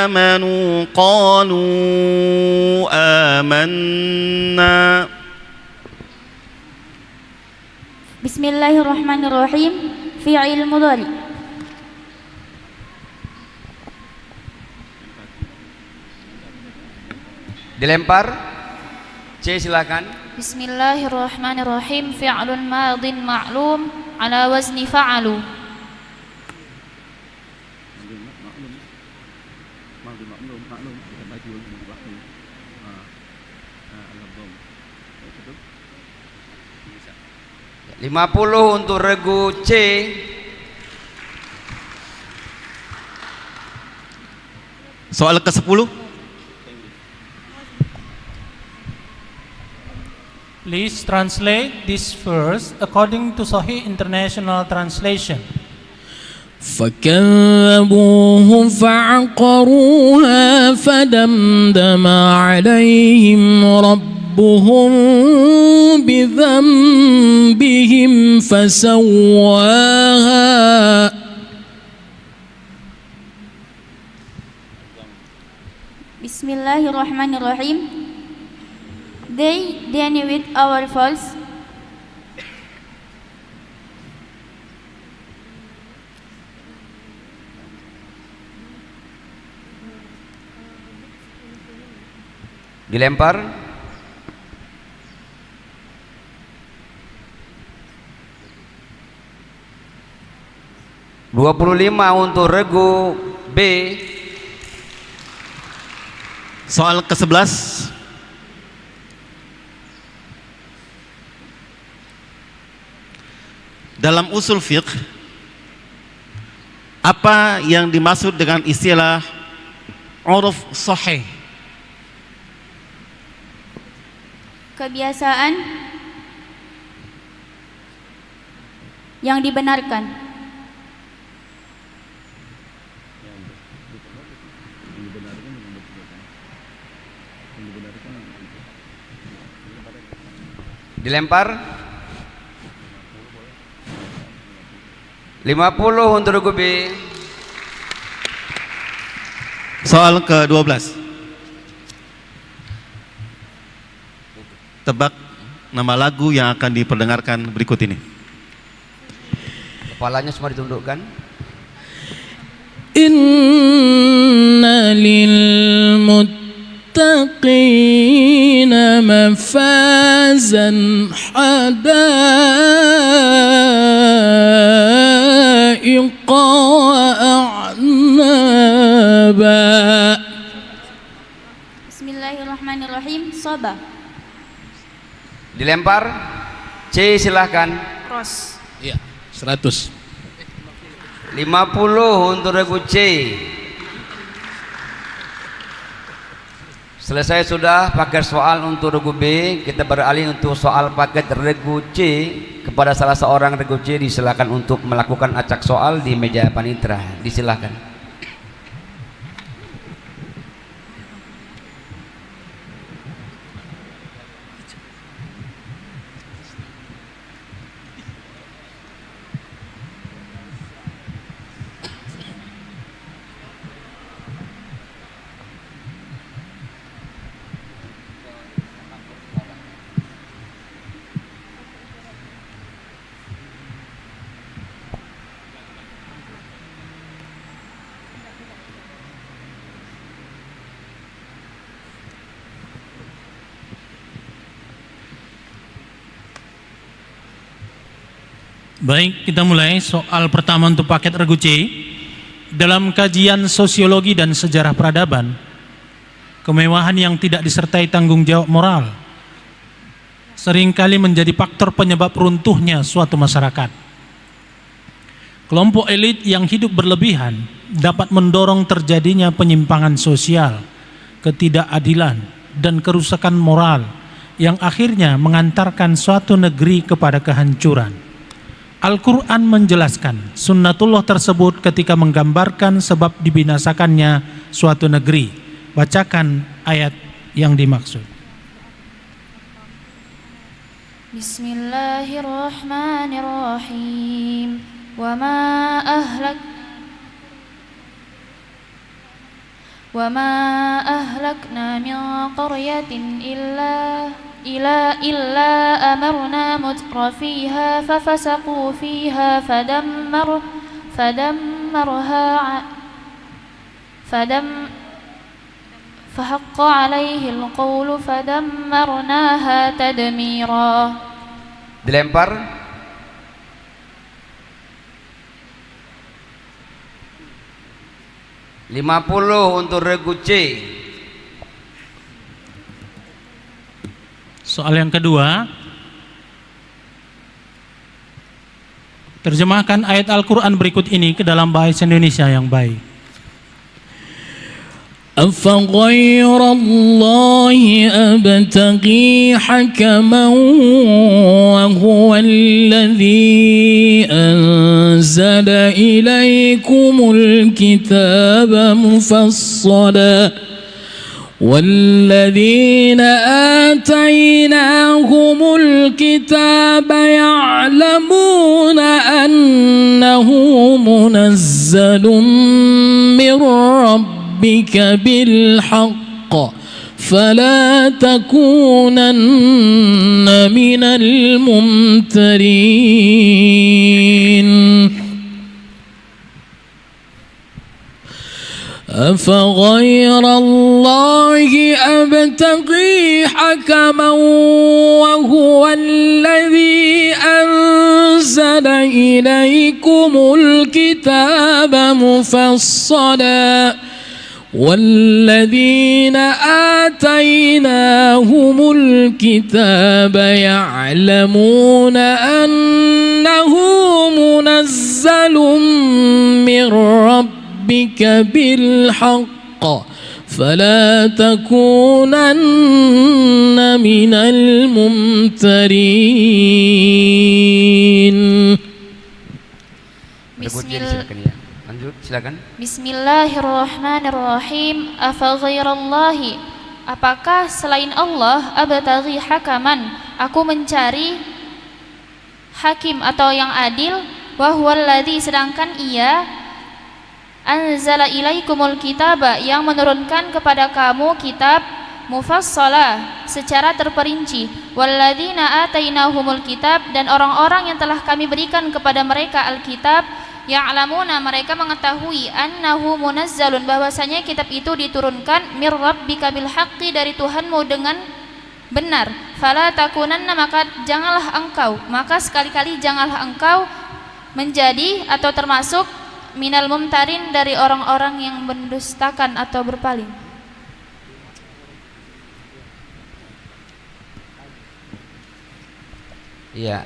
amanu qalu amanna. Bismillahirrahmanirrahim. Fi'il mudhari. Dilempar. C, silakan. Bismillahirrahmanirrahim. Fi'lun madin ma'lum ala wazni fa'alu. Lima puluh untuk regu C. Soal ke-10. Please translate this verse according to Sahih International Translation. فكذبوه فعقروها فدمدم عليهم ربهم بذنبهم فسواها. Bismillahirrahmanirrahim. They deny with our faults. Dilempar. Dua puluh lima untuk regu B. Soal ke-11. Dalam usul fiqh, apa yang dimaksud dengan istilah uruf sahih? Kebiasaan yang dibenarkan. Dilempar. 50 untuk regu B. Soal ke-12. Tebak nama lagu yang akan diperdengarkan berikut ini. Kepalanya semua ditundukkan. Inna lil muttaqina mafazan hadaiqa a'naba. Bismillahirrahmanirrahim. Sabah. Dilempar. C, silahkan. Cross. Iya, 100. 50 untuk regu C. Selesai sudah paket soal untuk regu B. Kita beralih untuk soal paket regu C. Kepada salah seorang regu C disilakan untuk melakukan acak soal di meja panitera. Disilakan. Baik, kita mulai soal pertama untuk paket regu C. Dalam kajian sosiologi dan sejarah peradaban, kemewahan yang tidak disertai tanggung jawab moral seringkali menjadi faktor penyebab runtuhnya suatu masyarakat. Kelompok elit yang hidup berlebihan dapat mendorong terjadinya penyimpangan sosial, ketidakadilan, dan kerusakan moral yang akhirnya mengantarkan suatu negeri kepada kehancuran. Al-Quran menjelaskan sunnatullah tersebut ketika menggambarkan sebab dibinasakannya suatu negeri. Bacakan ayat yang dimaksud. Bismillahirrahmanirrahim. Wa ma ahlakna min qaryatin illa amarna mutrafiha fafasaqu fiha fahaqqa alaihi alqawlu fadammarnaha tadmira. Dilempar. $50 untuk regu C. Soal yang kedua, terjemahkan ayat Al-Quran berikut ini ke dalam bahasa Indonesia yang baik. أفغير الله أبتغي حكما وهو الذي أنزل إليكم الكتاب مفصلا والذين آتيناهم الكتاب يعلمون أنه منزل من ربك بالحق فلا تكونن من الممترين أفغير الله أبتغي حكما وهو الذي أنزل إليكم الكتاب مفصلا والذين آتيناهم الكتاب يعلمون أنه منزل من ربك بالحق فلا تكونن من الممترين. Lanjut, silakan. Bismillahirrahmanirrahim. Afaghairallahi, apakah selain Allah, abtaghi hakaman, aku mencari hakim atau yang adil, wa huwallazi, sedangkan ia anzala ilaikumul kitaba, yang menurunkan kepada kamu kitab, mufassala, secara terperinci, walladzina atainahumul kitab, dan orang-orang yang telah kami berikan kepada mereka alkitab, ya'lamuna, mereka mengetahui, annahu munazzalun, bahwasanya kitab itu diturunkan, mir rabbika bil haqqi, dari Tuhanmu dengan benar, fala takunanna, maka sekali-kali janganlah engkau menjadi atau termasuk minal mumtarin, dari orang-orang yang mendustakan atau berpaling. Iya,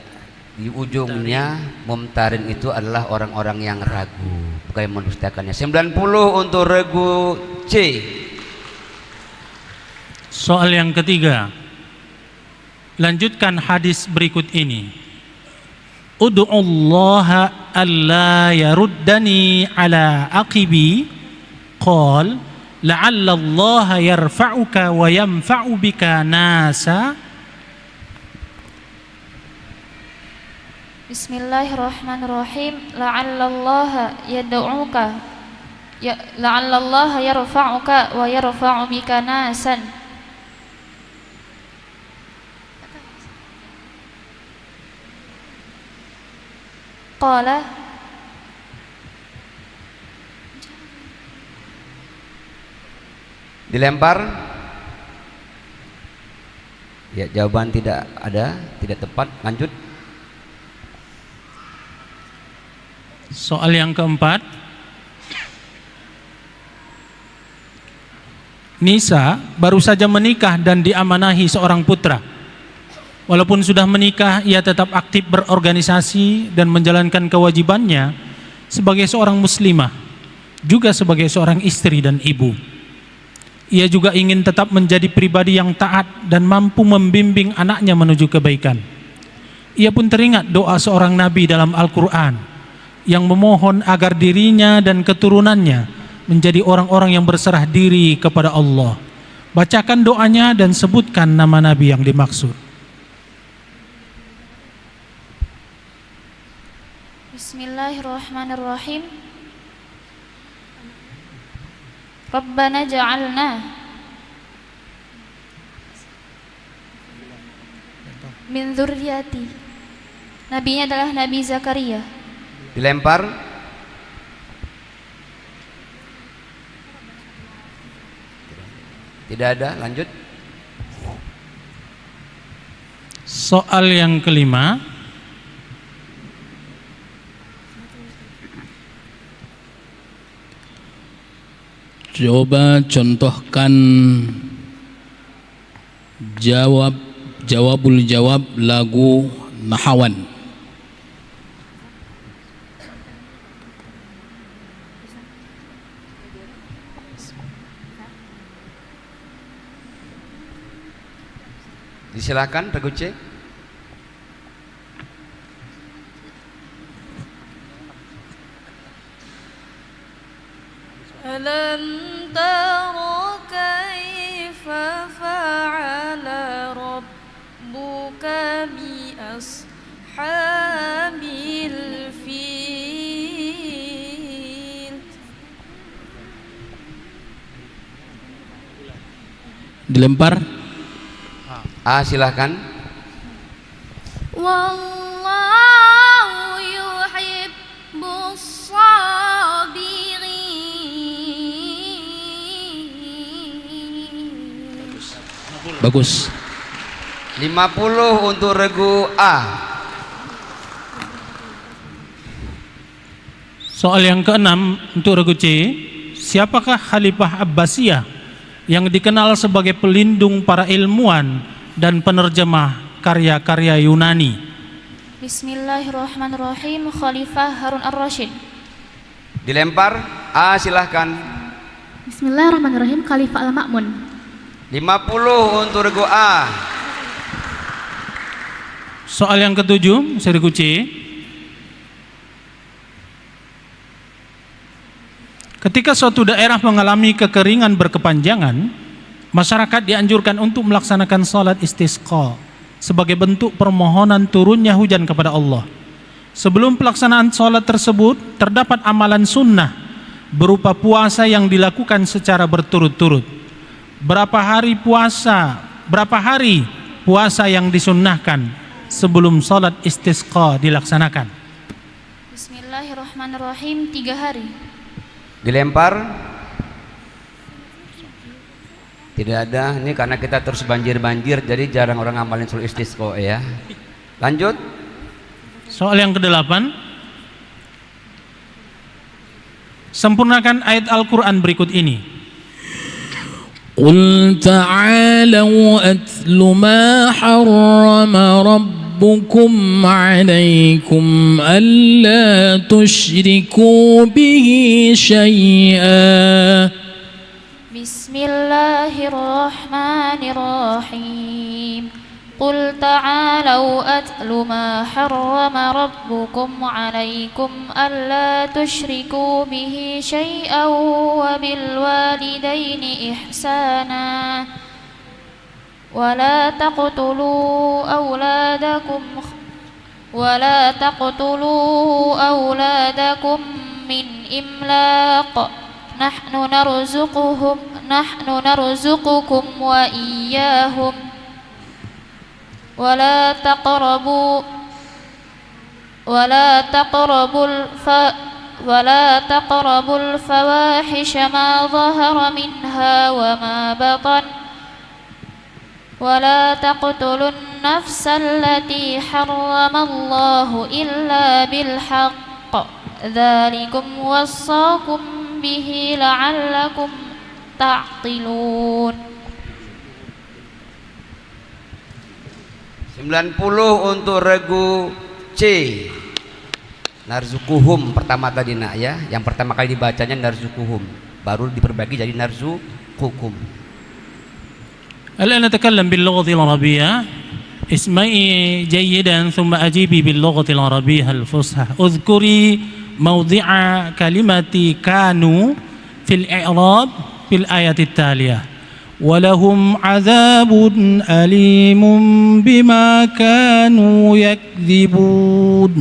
di ujungnya mumtarin itu adalah orang-orang yang ragu, bukan yang mendustakannya. 90 untuk regu C. Soal yang ketiga, lanjutkan hadis berikut ini. Ud'ullaha alla yaruddani ala aqibi, qal la'alla Allah yarfa'uka wa yanfa'u bika nasa. Bismillahirrahmanirrahim. La'allallaha yad'uka, la'allallaha yarfa'uka wa yarfa'u bika nasan. Qala, dilempar. Ya, jawaban tidak ada, tidak tepat. Lanjut. Soal yang keempat, Nisa baru saja menikah dan diamanahi seorang putra. Walaupun sudah menikah, ia tetap aktif berorganisasi dan menjalankan kewajibannya sebagai seorang muslimah, juga sebagai seorang istri dan ibu. Ia juga ingin tetap menjadi pribadi yang taat dan mampu membimbing anaknya menuju kebaikan. Ia pun teringat doa seorang nabi dalam Al-Quran yang memohon agar dirinya dan keturunannya menjadi orang-orang yang berserah diri kepada Allah. Bacakan doanya dan sebutkan nama nabi yang dimaksud. Bismillahirrahmanirrahim. Rabbana ja'alna min dzurriyyati. Nabinya adalah Nabi Zakaria. Dilempar. Tidak ada, lanjut. Soal yang kelima, coba contohkan jawabul jawab lagu Nahawan. Disilakan Regu C. Alam tara kaifa fa'ala rabbuka bi ashabil fil. Dilempar. Silahkan. Wallahu yuhibbus sabirin. Bagus. 50 untuk Regu A. Soal yang keenam untuk Regu C, siapakah Khalifah Abbasiyah yang dikenal sebagai pelindung para ilmuwan dan penerjemah karya-karya Yunani? Bismillahirrahmanirrahim. Khalifah Harun ar-Rasyid. Dilempar. Silahkan. Bismillahirrahmanirrahim. Khalifah Al-Ma'mun. 50 untuk Regu A. Soal yang ketujuh, Regu C, ketika suatu daerah mengalami kekeringan berkepanjangan, masyarakat dianjurkan untuk melaksanakan salat istisqa sebagai bentuk permohonan turunnya hujan kepada Allah. Sebelum pelaksanaan salat tersebut, terdapat amalan sunnah berupa puasa yang dilakukan secara berturut-turut. Berapa hari puasa yang disunnahkan sebelum salat istisqa dilaksanakan? Bismillahirrahmanirrahim. 3 hari. Dilempar. Tidak ada. Ini karena kita terus banjir-banjir, jadi jarang orang ngamalin sul istisqa ya. Lanjut. Soal yang ke-8, sempurnakan ayat Al-Quran berikut ini. Qul ta'alau atlu ma harrama rabbukum alaikum alla tushriku bihi syai'a. Bismillahirrahmanirrahim. Qul ta'alau atlu ma harrama rabbukum alaikum alla tushriku bihi syai'an wa bil walidaini ihsana wa la taqtulu awladakum min imlaq nahnu narzuqukum wa iyyahum ولا تقربوا الفواحش ما ظهر منها وما بطن ولا تقتلوا النفس التي حرم الله إلا بالحق dzalikum wassakum bihi la'allakum ta'qilun. 90 untuk regu C. Narzukuhum pertama tadi nak ya. Yang pertama kali dibacanya narzukuhum, baru diperbagi jadi narzukukum. الآن نتكلم باللغة العربية. اسمعي جيدا ثم أجيبي باللغة العربية الفصحى. اذكري موضع كلمة كانوا في الإعراب في الآية التالية. ولهم عذاب أليم بما كانوا يكذبون.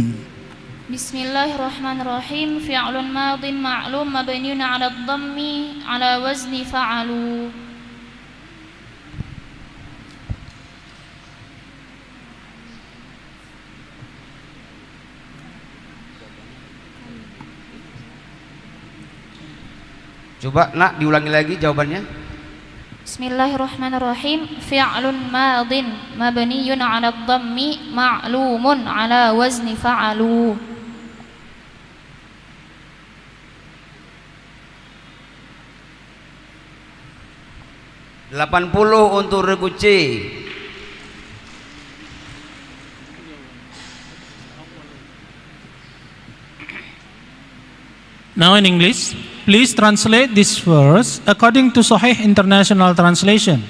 بسم الله الرحمن الرحيم. فعل ماض معلوم مبني على الضم على وزن فعلوا. Coba nak diulangi lagi jawabannya. Bismillahirrahmanirrahim. Fi'lun madin mabniyun 'ala ad-dhammi ma'lumun 'ala wazni fa'alu. Delapan puluh untuk regu C. Now in English, please translate this verse according to Sahih International Translation.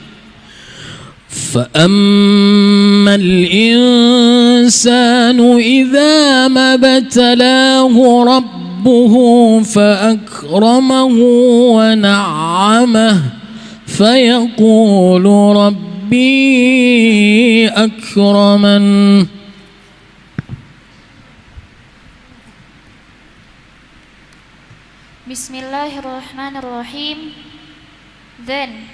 فأما الإنسان إذا ما ابتلاه ربه فأكرمه ونعمه فيقول ربي أكرمن. Bismillahirrahmanirrahim. Then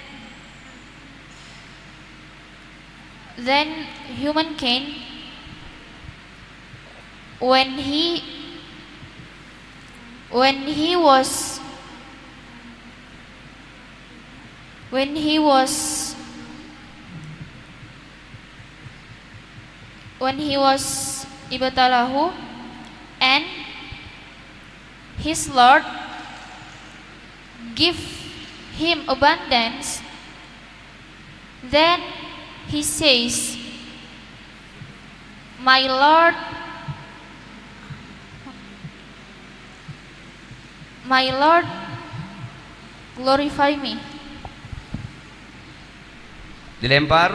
humankind when he was ibtalahu and his Lord give him abundance, then he says, my Lord glorify me. Dilempar.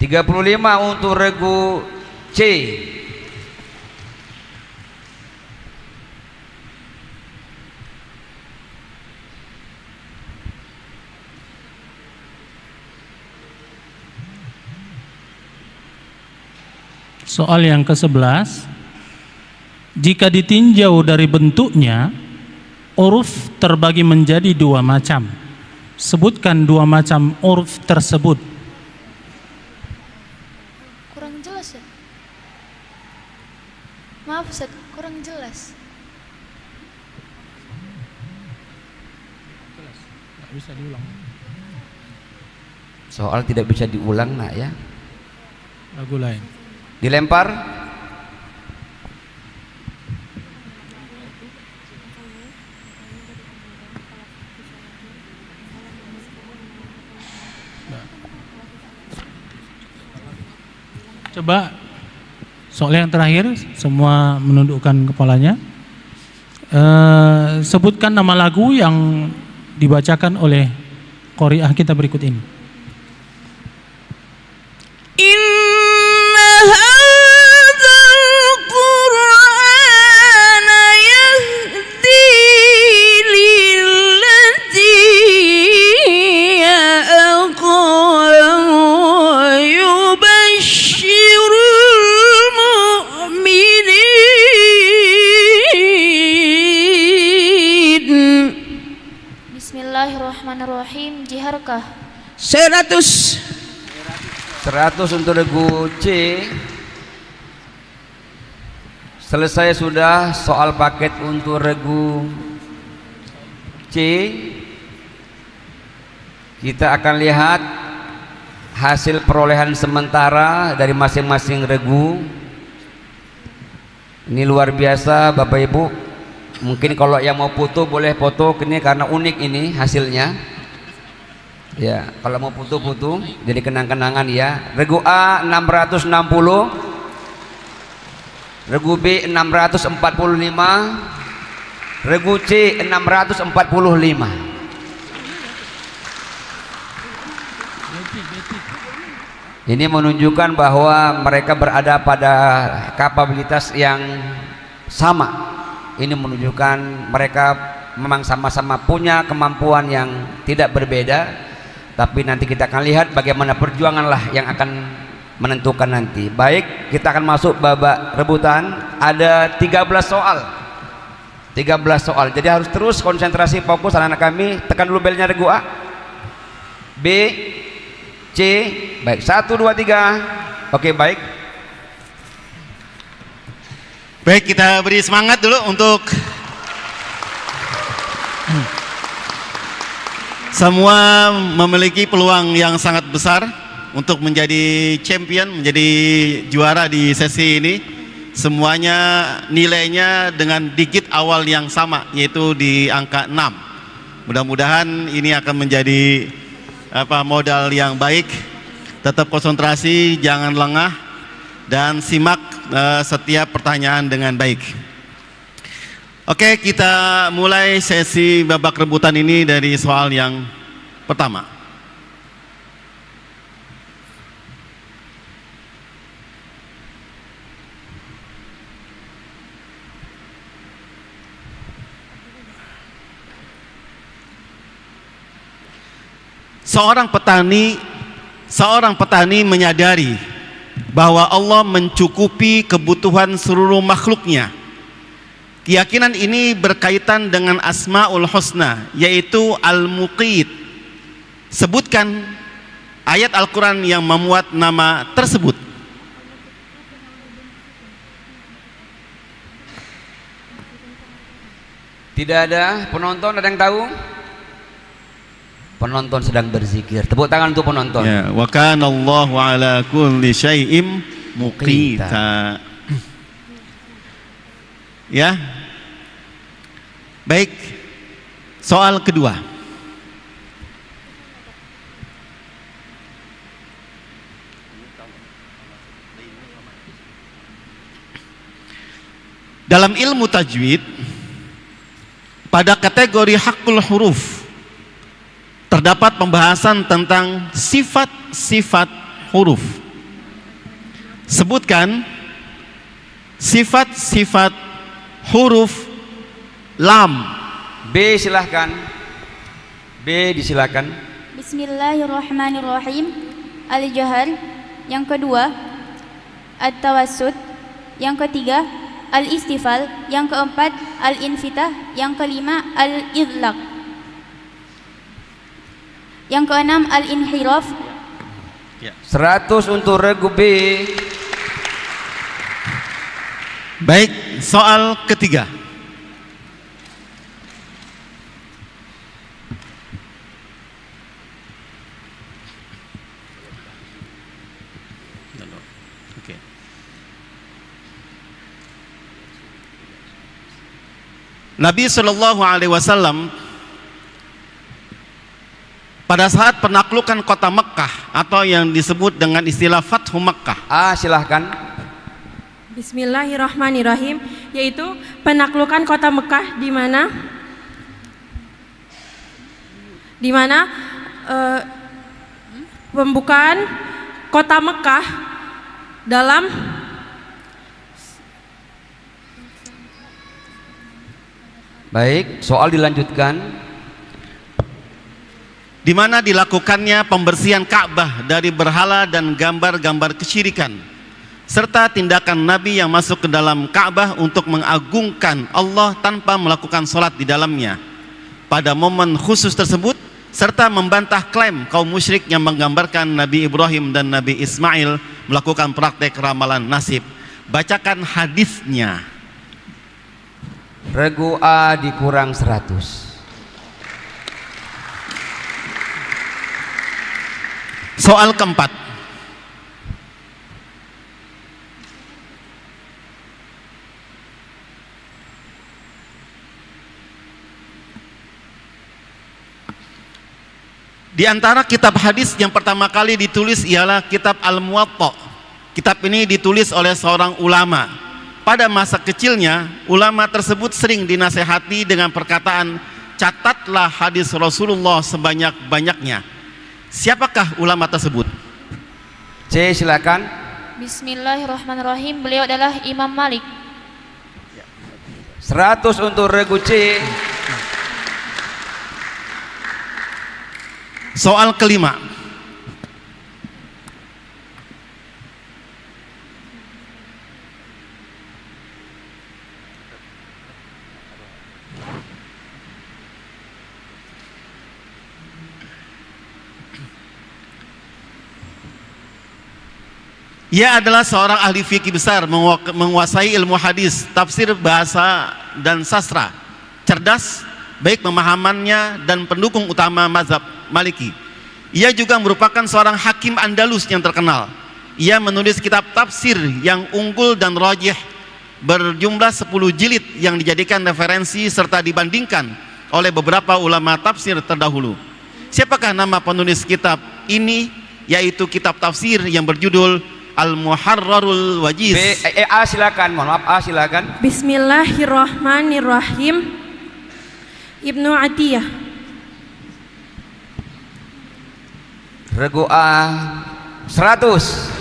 35 untuk regu C. Soal yang ke-11. Jika ditinjau dari bentuknya, huruf terbagi menjadi dua macam. Sebutkan dua macam huruf tersebut. Kurang jelas ya? Maaf Ustaz, kurang jelas. Tidak bisa diulang. Soal tidak bisa diulang nak ya. Lagu lain. Dilempar. Coba soal yang terakhir, semua menundukkan kepalanya. Sebutkan nama lagu yang dibacakan oleh qari'ah kita berikut ini. Bismillahirrahmanirrahim. Jiharkah? 100 untuk regu C. Selesai sudah soal paket untuk regu C. Kita akan lihat hasil perolehan sementara dari masing-masing regu Ini luar biasa Bapak Ibu. Mungkin kalau yang mau foto boleh foto, ini karena unik ini hasilnya. Ya, kalau mau foto-foto jadi kenang-kenangan ya. Regu A 660, regu B 645, regu C 645. Ini menunjukkan bahwa mereka berada pada kapabilitas yang sama. Ini menunjukkan mereka memang sama-sama punya kemampuan yang tidak berbeda. Tapi nanti kita akan lihat bagaimana perjuangan lah yang akan menentukan nanti. Baik, kita akan masuk babak rebutan. Ada 13 soal. 13 soal. Jadi harus terus konsentrasi, fokus anak-anak kami. Tekan dulu belnya regu A, B, C. Baik, 1, 2, 3. Oke, baik. Baik, kita beri semangat dulu untuk semua memiliki peluang yang sangat besar untuk menjadi champion, menjadi juara di sesi ini. Semuanya nilainya dengan digit awal yang sama, yaitu di angka 6. Mudah-mudahan ini akan menjadi modal yang baik. Tetap konsentrasi, jangan lengah, dan simak setiap pertanyaan dengan baik. Oke, kita mulai sesi babak rebutan ini dari soal yang pertama. Seorang petani menyadari bahwa Allah mencukupi kebutuhan seluruh makhluknya. Keyakinan ini berkaitan dengan Asmaul Husna, yaitu Al-Muqit. Sebutkan ayat Al-Quran yang memuat nama tersebut. Tidak ada penonton, ada yang tahu? Penonton sedang berzikir. Tepuk tangan untuk penonton. Ya, wa kana Allahu ala kulli syai'im muqita. Ya. Baik. Soal kedua. Dalam ilmu tajwid, pada kategori hakul huruf terdapat pembahasan tentang sifat-sifat huruf. Sebutkan sifat-sifat huruf lam. B silahkan. B disilakan. Bismillahirrahmanirrahim. Al-Jahar. Yang kedua, At-Tawassut. Yang ketiga, Al-Istifal. Yang keempat, Al-Infitah. Yang kelima, Al-Idlaq. Yang keenam, Al-Inhiraf. 100 untuk regu B. Baik, soal ketiga. Oke. Nabi Shallallahu Alaihi Wasallam pada saat penaklukan kota Mekkah atau yang disebut dengan istilah Fathu Mekkah. Silahkan. Bismillahirrahmanirrahim, yaitu penaklukan kota Mekah di mana pembukaan kota Mekah dalam Baik, soal dilanjutkan. Di mana dilakukannya pembersihan Ka'bah dari berhala dan gambar-gambar kesyirikan, serta tindakan Nabi yang masuk ke dalam Ka'bah untuk mengagungkan Allah tanpa melakukan sholat di dalamnya. Pada momen khusus tersebut, serta membantah klaim kaum musyrik yang menggambarkan Nabi Ibrahim dan Nabi Ismail melakukan praktek ramalan nasib. Bacakan hadisnya. Regu A dikurang 100. Soal keempat. Di antara kitab hadis yang pertama kali ditulis ialah kitab Al-Muwatta. Kitab ini ditulis oleh seorang ulama. Pada masa kecilnya, ulama tersebut sering dinasehati dengan perkataan, catatlah hadis Rasulullah sebanyak-banyaknya. Siapakah ulama tersebut? C, silakan. Bismillahirrahmanirrahim. Beliau adalah Imam Malik. 100 untuk regu C. Soal kelima. Ia adalah seorang ahli fikih besar, menguasai ilmu hadis, tafsir, bahasa, dan sastra. Cerdas, baik pemahamannya dan pendukung utama mazhab Maliki. Ia juga merupakan seorang hakim Andalus yang terkenal. Ia menulis kitab tafsir yang unggul dan rajih berjumlah 10 jilid yang dijadikan referensi serta dibandingkan oleh beberapa ulama tafsir terdahulu. Siapakah nama penulis kitab ini? Yaitu kitab tafsir yang berjudul Al-Muharrarul Wajiz. A silakan, mohon maaf, A silakan. Bismillahirrahmanirrahim. Ibnu Atiyah. Regu A 100.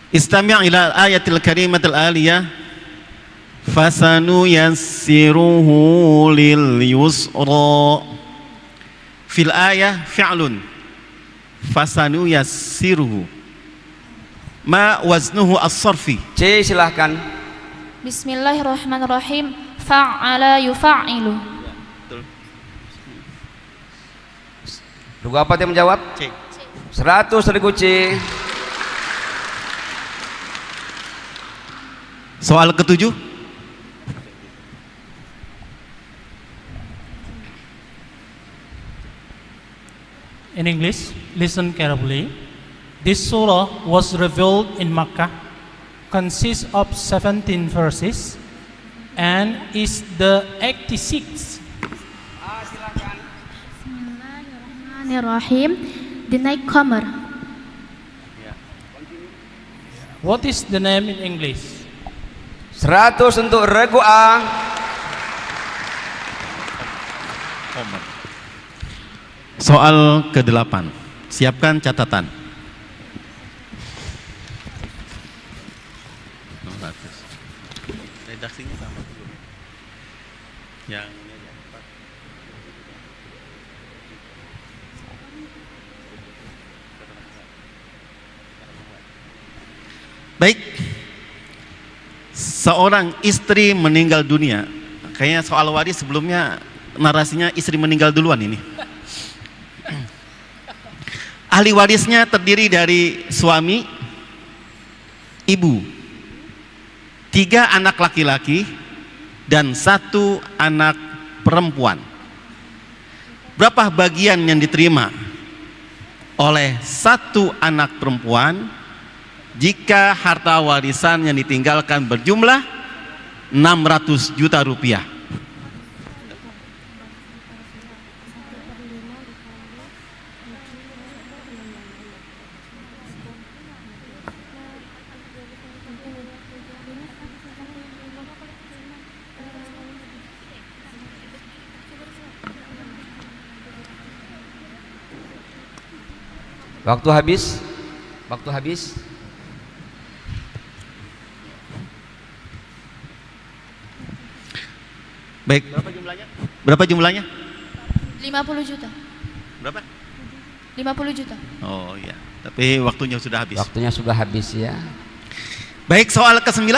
Istami' ila ayatil karimatil aliyah fasanu yassiruhu lil yusra. Fil ayah fi'lun fasanu yassiruhu ma waznuhu as-sarfi. C, silahkan. Bismillahirrahmanirrahim. Fa'ala yufa'ilu. Regu apa yang menjawab? C. 100 regu C. Soal ketujuh. In English, listen carefully. This surah was revealed in Makkah, consists of 17 verses, and is the 86th. Bismillahirrahmanirrahim. The Nightcomer. What is the name in English? 100 untuk regu A. Soal ke-8. Siapkan catatan. Redaksinya sama dulu. Yang baik. Seorang istri meninggal dunia. Kayaknya soal waris sebelumnya narasinya istri meninggal duluan ini. Ahli warisnya terdiri dari suami, ibu, 3 anak laki-laki, dan 1 anak perempuan. Berapa bagian yang diterima oleh 1 anak perempuan jika harta warisan yang ditinggalkan berjumlah 600 juta rupiah? Waktu habis. Waktu habis. Baik. Berapa jumlahnya? 50 juta. Berapa? 50 juta. Oh iya, tapi waktunya sudah habis. Waktunya sudah habis ya. Baik, soal ke-9.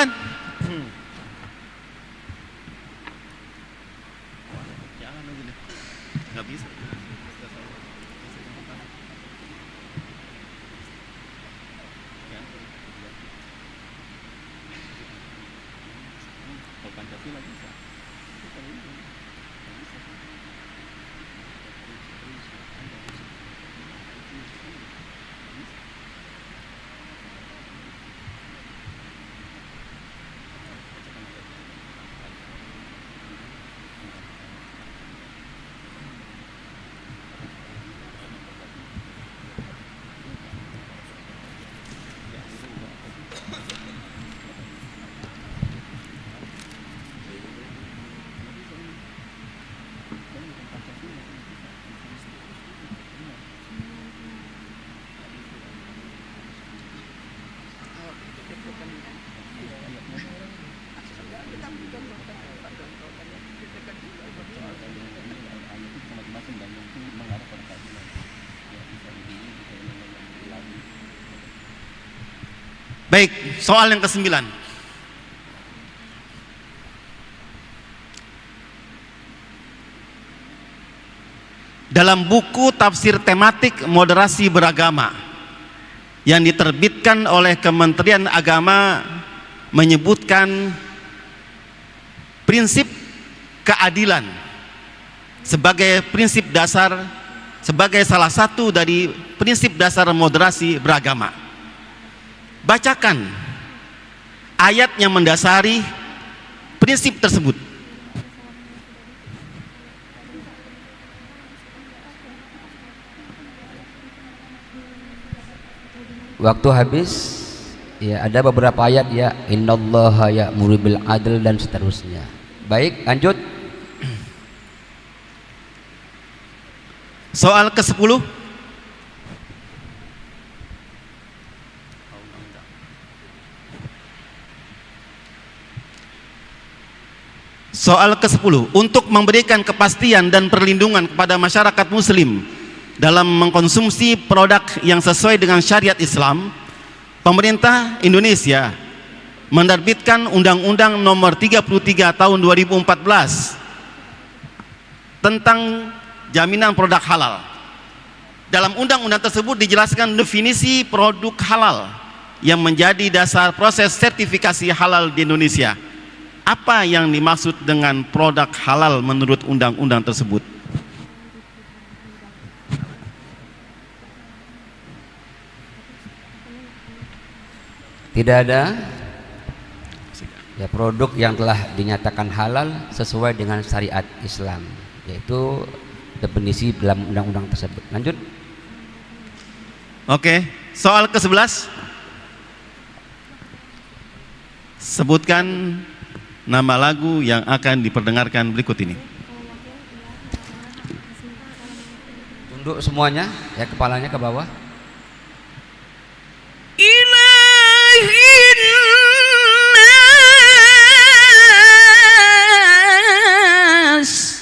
Baik, soal yang ke-9. Dalam buku tafsir tematik moderasi beragama yang diterbitkan oleh Kementerian Agama menyebutkan prinsip keadilan sebagai prinsip dasar, sebagai salah satu dari prinsip dasar moderasi beragama. Bacakan ayat yang mendasari prinsip tersebut. Waktu habis. Ya, ada beberapa ayat ya, innallaha ya'muru bil adl dan seterusnya. Baik, lanjut. Soal ke-10. Soal ke-10, untuk memberikan kepastian dan perlindungan kepada masyarakat muslim dalam mengkonsumsi produk yang sesuai dengan syariat Islam, pemerintah Indonesia menerbitkan Undang-Undang Nomor 33 Tahun 2014 tentang jaminan produk halal. Dalam undang-undang tersebut dijelaskan definisi produk halal yang menjadi dasar proses sertifikasi halal di Indonesia. Apa yang dimaksud dengan produk halal menurut undang-undang tersebut? Tidak ada ya produk yang telah dinyatakan halal sesuai dengan syariat Islam, yaitu definisi dalam undang-undang tersebut. Lanjut. Oke, soal ke-11. Sebutkan nama lagu yang akan diperdengarkan berikut ini. Tunduk semuanya, ya, kepalanya ke bawah. Ilahin nas.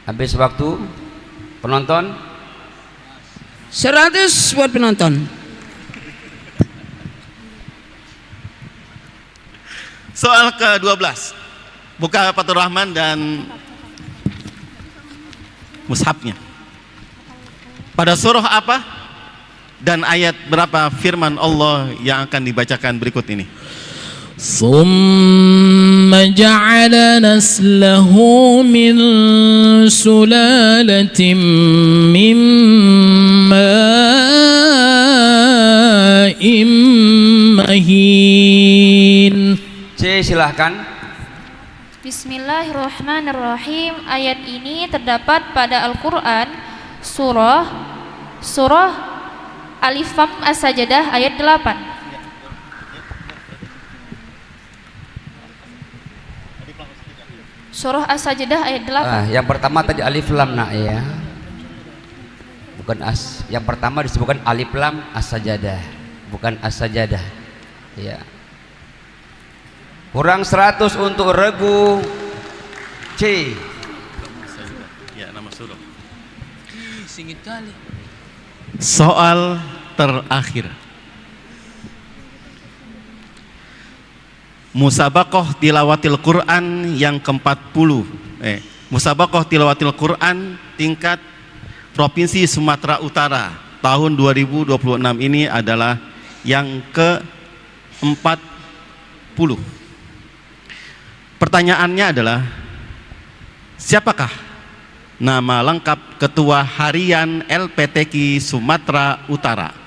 Habis waktu. Penonton 100 buat penonton. Soal ke-12. Buka Fathur Rahman dan mushafnya. Pada surah apa dan ayat berapa firman Allah yang akan dibacakan berikut ini? ثم جعل نسله من سلالة من ماء مهين. C, silahkan. Bismillahirrahmanirrahim. Ayat ini terdapat pada Al-Quran surah Alif Lam As-Sajdah ayat 8. Surah As-Sajdah ayat 8. Yang pertama tadi Alif Lam, nak, ya. Bukan yang pertama disebutkan Alif Lam As-Sajdah, bukan As-Sajdah. Ya. Kurang 100 untuk regu C. Ya, nama surah. Soal terakhir. Musabaqah tilawatil Quran yang ke-40. Musabaqah tilawatil Quran tingkat Provinsi Sumatera Utara tahun 2026 ini adalah yang ke-40. Pertanyaannya adalah, siapakah nama lengkap Ketua Harian LPTQ Sumatera Utara?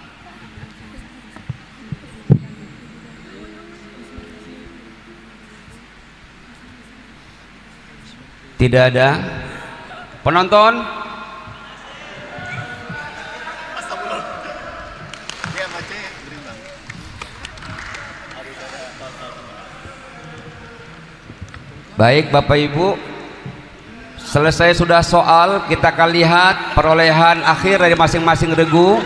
Tidak ada. Penonton? Baik Bapak Ibu, selesai sudah soal, kita akan lihat perolehan akhir dari masing-masing regu.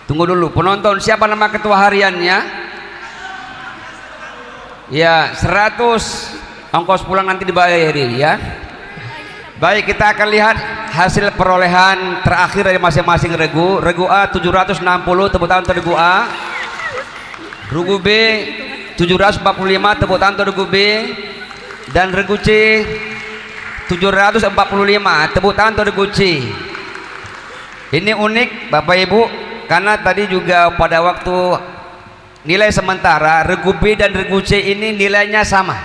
Tunggu dulu, penonton, siapa nama ketua hariannya? Ya, 100 ongkos pulang nanti dibayari ya. Baik, kita akan lihat hasil perolehan terakhir dari masing-masing regu. Regu A 760, tepuk tangan untuk regu A. Regu B 745, tepuk tangan untuk regu B. Dan regu C 745, tepuk tangan untuk regu C. Ini unik Bapak Ibu, karena tadi juga pada waktu nilai sementara regu B dan regu C ini nilainya sama.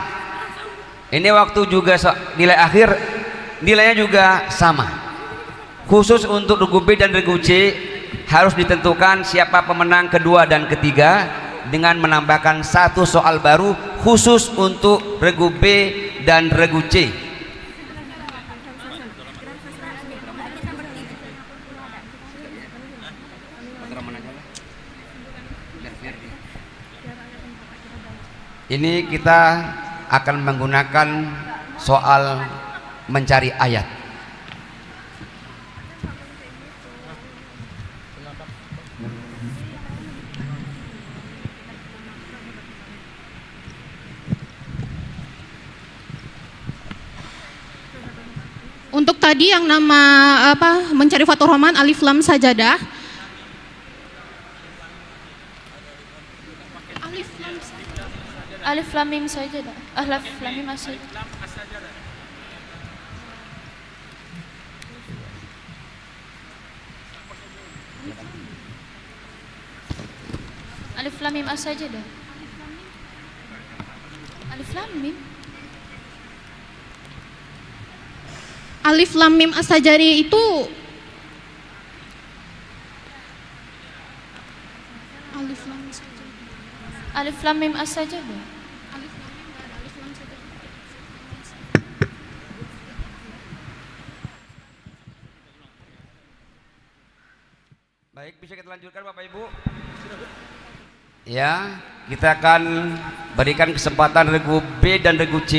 Ini waktu juga nilai akhir nilainya juga sama. Khusus untuk regu B dan regu C harus ditentukan siapa pemenang kedua dan ketiga dengan menambahkan satu soal baru khusus untuk regu B dan regu C. Ini kita akan menggunakan soal mencari ayat. Untuk tadi yang nama mencari Fathur Rahman alif lam sajadah. Alif lam mim sajadah. Alif lam mim sajadah. Alif lam mim sajadah. Alif lam mim. Alif lam mim as-sajari itu alif lam sajadah. Alif lam mim as-sajadah. Baik, bisa kita lanjutkan Bapak Ibu? Ya, kita akan berikan kesempatan regu B dan regu C.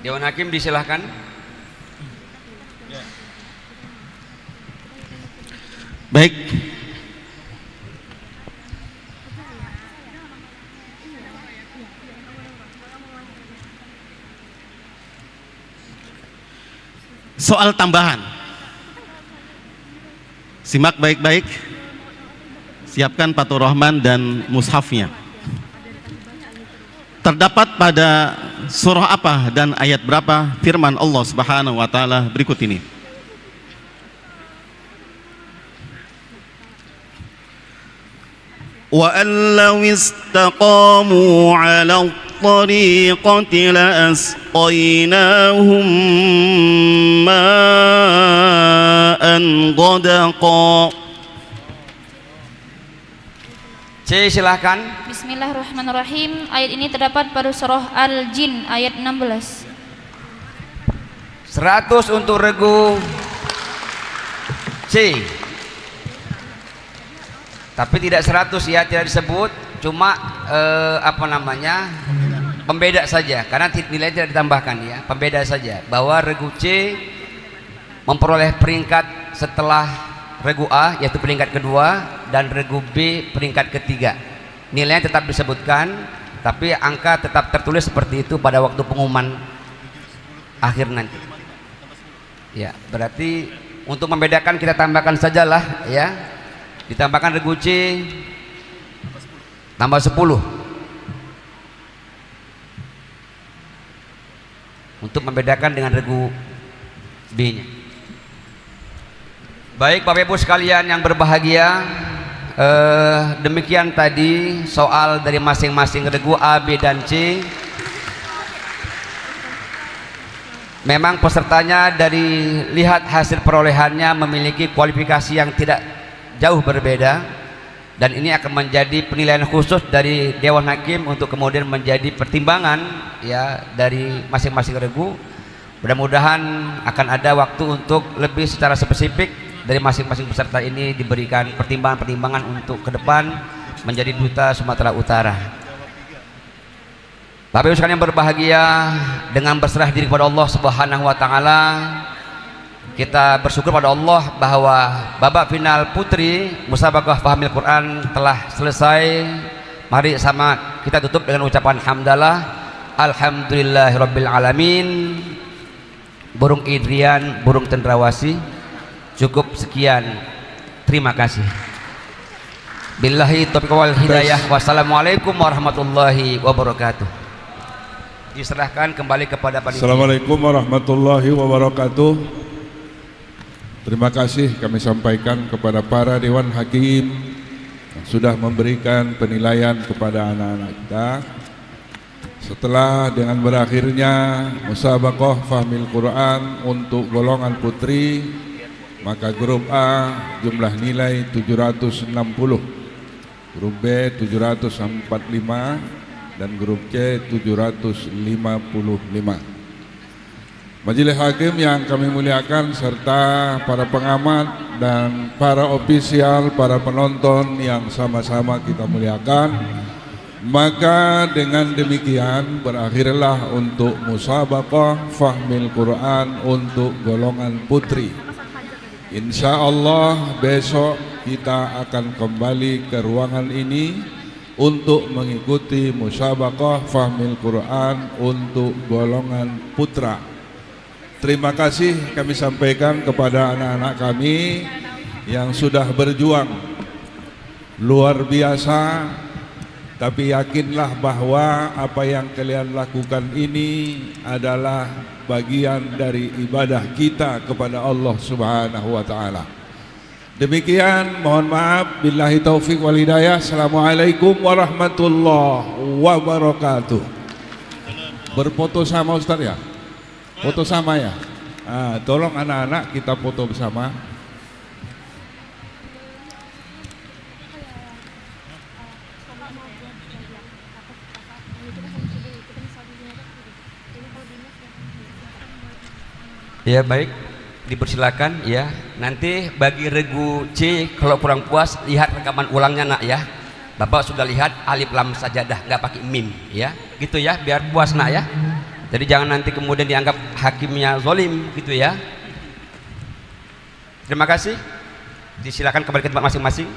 Dewan Hakim disilahkan. Baik. Soal tambahan. Simak baik-baik. Siapkan Fathur Rahman dan mushafnya. Terdapat pada surah apa dan ayat berapa firman Allah Subhanahu wa taala berikut ini? Wa allaw istaqamu 'ala at-tariqati la asqaynahum ma'an ghadaqa. C, silahkan. Bismillahirrahmanirrahim. Ayat ini terdapat pada surah Al-Jin ayat 16. 100 untuk regu C. Tapi tidak 100 ya, tidak disebut, cuma pembeda saja, karena nilai tidak ditambahkan ya, pembeda saja bahwa regu C memperoleh peringkat setelah regu A yaitu peringkat kedua dan regu B peringkat ketiga. Nilainya tetap disebutkan, tapi angka tetap tertulis seperti itu pada waktu pengumuman akhir nanti. Ya, berarti untuk membedakan kita tambahkan sajalah ya. Ditambahkan regu C tambah 10. Untuk membedakan dengan regu B-nya. Baik Bapak Ibu sekalian yang berbahagia, demikian tadi soal dari masing-masing regu A, B, dan C. Memang pesertanya dari lihat hasil perolehannya memiliki kualifikasi yang tidak jauh berbeda, dan ini akan menjadi penilaian khusus dari Dewan Hakim untuk kemudian menjadi pertimbangan ya dari masing-masing regu. Mudah-mudahan akan ada waktu untuk lebih secara spesifik dari masing-masing peserta ini diberikan pertimbangan-pertimbangan untuk ke depan menjadi duta Sumatera Utara. Bapak Ibu sekalian yang berbahagia, dengan berserah diri kepada Allah Subhanahu wa taala, kita bersyukur pada Allah bahwa babak final putri musabaqah Fahmil Quran telah selesai. Mari sama kita tutup dengan ucapan hamdalah. Alhamdulillahirabbil alamin. Burung Idrian, burung cendrawasih. Cukup sekian. Terima kasih. Billahi taufiq wal hidayah. Wassalamualaikum warahmatullahi wabarakatuh. Diserahkan kembali kepada panitia. Assalamualaikum warahmatullahi wabarakatuh. Terima kasih kami sampaikan kepada para Dewan Hakim yang sudah memberikan penilaian kepada anak-anak kita. Setelah dengan berakhirnya musabaqah Fahmil Quran untuk golongan putri, maka grup A jumlah nilai 760, grup B 745, dan grup C 755. Majelis Hakim yang kami muliakan serta para pengamat dan para ofisial, para penonton yang sama-sama kita muliakan, maka dengan demikian berakhirlah untuk musabaqah Fahmil Quran untuk golongan putri. Insya Allah besok kita akan kembali ke ruangan ini untuk mengikuti musabaqah Fahmil Quran untuk golongan putra. Terima kasih kami sampaikan kepada anak-anak kami yang sudah berjuang luar biasa, tapi yakinlah bahwa apa yang kalian lakukan ini adalah bagian dari ibadah kita kepada Allah Subhanahu wa taala. Demikian, mohon maaf, billahi taufik wal hidayah. Assalamualaikum warahmatullahi wabarakatuh. Berfoto sama Ustaz ya? Foto sama ya? Tolong anak-anak kita foto bersama. Ya baik, dipersilakan ya. Nanti bagi regu C kalau kurang puas lihat rekaman ulangnya nak ya. Bapak sudah lihat alif lam sajadah nggak pakai mim ya, gitu ya, biar puas nak ya. Jadi jangan nanti kemudian dianggap hakimnya zolim gitu ya. Terima kasih. Disilakan kembali ke tempat masing-masing.